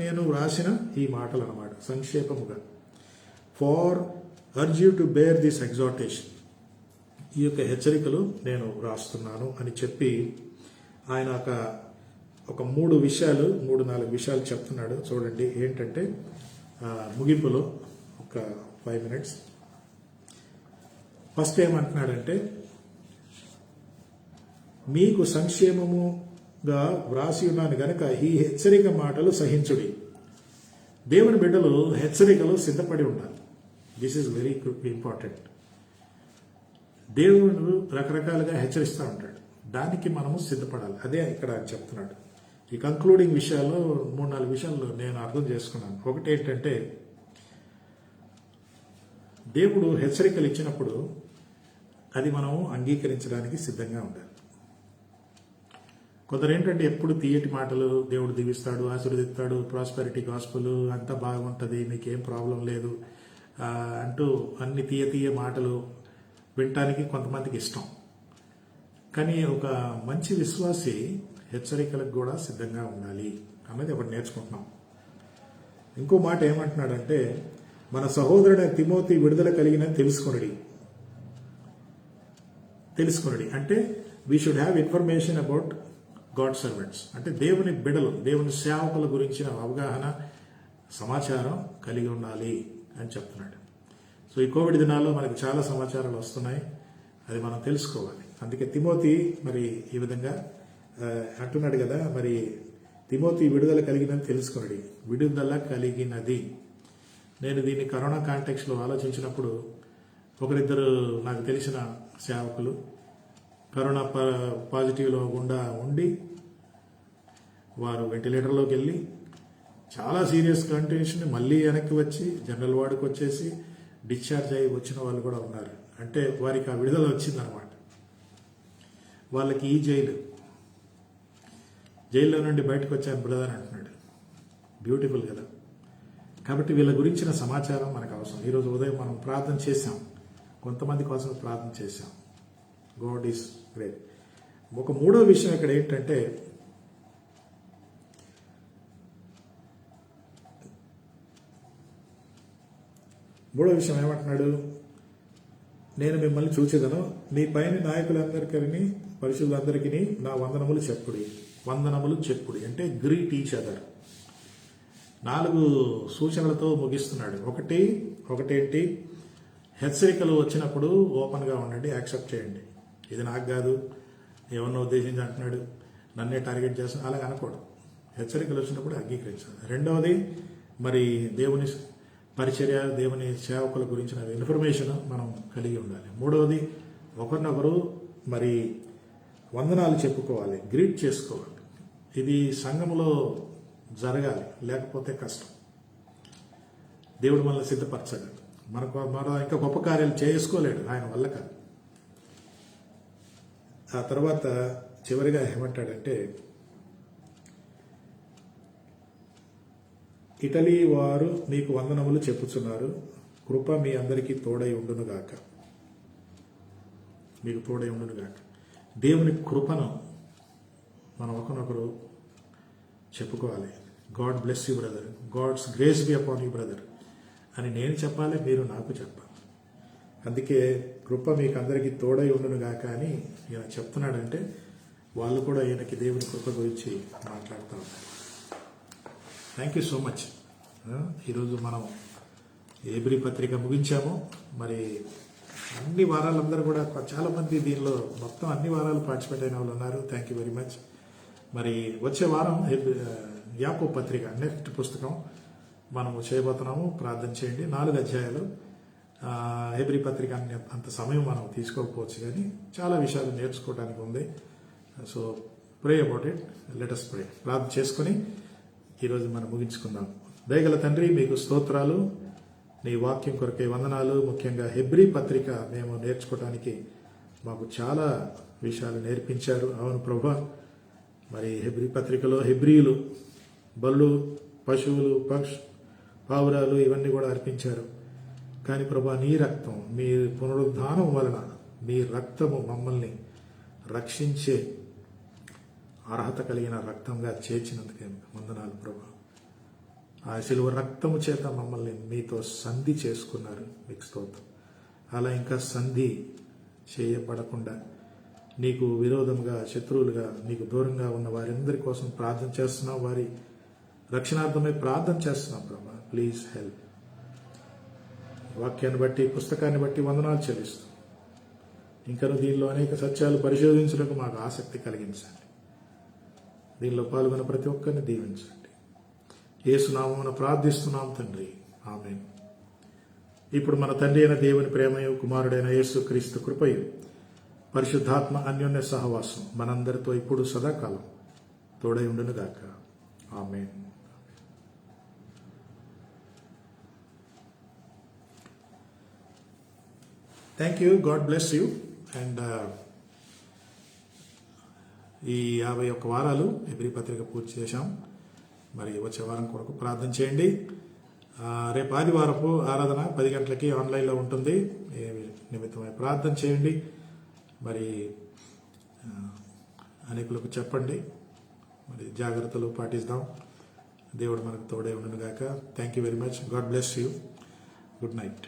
నేను రాసిన ఈ మాటలు అన్నమాట. సంక్షేపముగా for urge you to bear this exhortation, ఈ యొక్క హెచ్చరికలు నేను రాస్తున్నాను అని చెప్పి ఆయన ఒక 3-4 విషయాలు చెప్తున్నాడు. చూడండి ఏంటంటే ముగింపులో ఒక 5 minutes. ఫస్ట్ ఏమంటున్నాడంటే, మీకు సంక్షేమముగా వ్రాసి ఉన్నాను గనక ఈ హెచ్చరిక మాటలు సహించుడి. దేవుని బిడ్డలు హెచ్చరికలు సిద్ధపడి ఉండాలి. This is very important. దేవుడు రకరకాలుగా హెచ్చరిస్తూ ఉంటాడు, దానికి మనము సిద్ధపడాలి. అదే ఇక్కడ చెప్తున్నాడు. ఈ కంక్లూడింగ్ విషయాల్లో 3-4 విషయాలు నేను అర్థం చేసుకున్నాను. ఒకటి ఏంటంటే, దేవుడు హెచ్చరికలు ఇచ్చినప్పుడు అది మనం అంగీకరించడానికి సిద్ధంగా ఉండాలి. కొందరు ఏంటంటే ఎప్పుడు తీయటి మాటలు, దేవుడు దీవిస్తాడు, ఆశీర్వదిస్తాడు, ప్రాస్పెరిటీ గాస్పుల్ అంతా బాగుంటుంది, మీకేం ప్రాబ్లం లేదు అంటూ అన్ని తీయ మాటలు వినటానికి కొంతమందికి ఇష్టం. కానీ ఒక మంచి విశ్వాసి హెచ్చరికలకు కూడా సిద్ధంగా ఉండాలి అన్నది ఒకటి నేర్చుకుంటున్నాం. ఇంకో మాట ఏమంటున్నాడంటే, మన సహోదరుడైన తిమోతి విడుదల కలిగిన తెలుసుకొనుడి అంటే we should have information about God servants, అంటే దేవుని బిడలు, దేవుని సేవకుల గురించిన అవగాహన, సమాచారం కలిగి ఉండాలి అని చెప్తున్నాడు. సో ఈ కోవిడ్ దినాల్లో మనకి చాలా సమాచారాలు వస్తున్నాయి, అది మనం తెలుసుకోవాలి. అందుకే తిమోతి మరి ఈ విధంగా అంటున్నాడు కదా, మరి తిమోతి విడుదల కలిగినది తెలుసుకొనుడి. విడుదల కలిగినది, నేను దీన్ని కరోనా కాంటెక్స్లో ఆలోచించినప్పుడు ఒకరిద్దరు నాకు తెలిసిన సేవకులు కరోనా పాజిటివ్లో గుండా ఉండి వారు వెంటిలేటర్లోకి వెళ్ళి చాలా సీరియస్ కండిషన్ మళ్ళీ వెనక్కి వచ్చి జనరల్ వార్డుకి వచ్చేసి డిశ్చార్జ్ అయ్యి వచ్చిన వాళ్ళు కూడా ఉన్నారు. అంటే వారికి ఆ విడుదల వచ్చిందనమాట. వాళ్ళకి ఈ జైల్లో నుండి బయటకు వచ్చాను బ్రదర్ అంటున్నాడు. బ్యూటిఫుల్ కదా. కాబట్టి వీళ్ళ గురించిన సమాచారం మనకు అవసరం. ఈరోజు ఉదయం మనం ప్రార్థన చేశాం, కొంతమంది కోసం ప్రార్థన చేశాం. God is great. ఒక 3వ విషయం ఇక్కడ ఏంటంటే, ఏమంటున్నాడు, నేను మిమ్మల్ని చూచేదను, మీ పైన నాయకులందరికీ పరిశుద్ధులందరికీ నా వందనములు చెప్పుడి అంటే గ్రీట్ ఈచ్ అదర్. 4 సూచనలతో ముగిస్తున్నాడు. ఒకటేంటి, హెచ్చరికలు వచ్చినప్పుడు ఓపెన్గా ఉండండి, యాక్సెప్ట్ చేయండి. ఇది నాకు కాదు, ఎవరినో ఉద్దేశించి అంటున్నాడు, నన్నే టార్గెట్ చేస్తాను, అలాగ అనకూడదు. హెచ్చరికలు వచ్చినప్పుడు అంగీకరించాలి. 2వది, మరి దేవుని పరిచర్య, దేవుని సేవకుల గురించిన ఇన్ఫర్మేషన్ మనం కలిగి ఉండాలి. 3వది, ఒకరినొకరు మరి వందనాలు చెప్పుకోవాలి, గ్రీట్ చేసుకోవాలి. ఇది సంఘములో జరగాలి, లేకపోతే కష్టం. దేవుడు మనల్ని సిద్ధపరచగలడు. మన ఇంకా గొప్ప కార్యాలు చేసుకోలేడు, ఆయన వల్ల కాదు. ఆ తర్వాత చివరిగా ఏమంటాడంటే, ఇటలీ వారు మీకు వందనములు చెప్పుచున్నారు, కృప మీ అందరికీ తోడై ఉండునుగాక. మీకు తోడై ఉండునుగాక. దేవుని కృపను మనం ఒకరినొకరు చెప్పుకోవాలి. God bless you brother, God's grace be upon you brother అని నేను చెప్పాలి, మీరు నాకు చెప్పాలి. అందుకే కృప మీకు అందరికీ తోడై ఉండునుగాక అని ఈయన చెప్తున్నాడంటే వాళ్ళు కూడా ఈయనకి దేవుని కృప గురించి మాట్లాడుతూ ఉన్నారు. Thank you so much. ఈరోజు మనం హెబ్రీ పత్రిక ముగించాము. మరి అన్ని వారాలందరూ కూడా చాలా మంది దీనిలో మొత్తం అన్ని వారాలు పార్టిసిపేట్ అయిన వాళ్ళు ఉన్నారు. Thank you very much. మరి వచ్చే వారం యాకోబు పత్రిక నెక్స్ట్ పుస్తకం మనము చేయబోతున్నాము. ప్రార్థన చేయండి. 4 అధ్యాయాలు. హెబ్రీ పత్రిక అంత సమయం మనం తీసుకోకపోవచ్చు, కానీ చాలా విషయాలు నేర్చుకోవడానికి ఉంది. So pray about it. Let us ప్రే. ప్రార్థన చేసుకుని ఈరోజు మనం ముగించుకుందాం. దయగల తండ్రి, మీకు స్తోత్రాలు. నీ వాక్యం కొరకే వందనాలు. ముఖ్యంగా హెబ్రీ పత్రిక మేము నేర్చుకోవడానికి మాకు చాలా విషయాలు నేర్పించారు. అవును ప్రభా, మరి హెబ్రీ పత్రికలో హెబ్రీలు బళ్ళు, పశువులు, పావురాలు ఇవన్నీ కూడా అర్పించారు. కానీ ప్రభా, నీ రక్తం, మీ పునరుద్ధానం వలన మీ రక్తము మమ్మల్ని రక్షించే అర్హత కలిగిన రక్తంగా చేర్చినందుకే వందనాలు ప్రభా. ఆ శిలువ రక్తము చేత మమ్మల్ని మీతో సంధి చేసుకున్నారు. మీకు స్తోత్రం. అలా ఇంకా సంధి చేయబడకుండా నీకు విరోధంగా, శత్రువులుగా, నీకు దూరంగా ఉన్న వారందరి కోసం ప్రార్థన చేస్తున్నాం. వారి రక్షణార్థమై ప్రార్థన చేస్తున్నాం ప్రభా. Please help. వాక్యాన్ని బట్టి, పుస్తకాన్ని బట్టి వందనాలు చెల్లిస్తాం. ఇంకా దీనిలో అనేక సత్యాలు పరిశోధించడానికి మాకు ఆసక్తి కలిగించండి. దీనిలో పాల్గొన్న ప్రతి ఒక్కరిని దీవించండి. యేసు నామమున ప్రార్థిస్తున్నాం తండ్రి. ఆమేన్. ఇప్పుడు మన తండ్రి అయిన దేవుని ప్రేమయు, కుమారుడైన యేసు క్రీస్తు కృపయు, పరిశుద్ధాత్మ అన్యోన్య సహవాసం మనందరితో ఇప్పుడు సదాకాలం తోడై ఉండునుగాక. Amen. Thank you. God bless you. And ఈ 51 వారాలు హెబ్రీ పత్రిక పూర్తి చేశాం. మరి వచ్చే వారం కొరకు ప్రార్థన చేయండి. రేపు ఆదివారపు ఆరాధన 10 గంటలకి ఆన్లైన్లో ఉంటుంది. ఏ నిమిత్తమై ప్రార్థన చేయండి. మరి అనేకులకు చెప్పండి. మరి జాగ్రత్తలు పాటిస్తాం. దేవుడు మనకు తోడే ఉండునుగాక. Thank you very much. God bless you. Good night.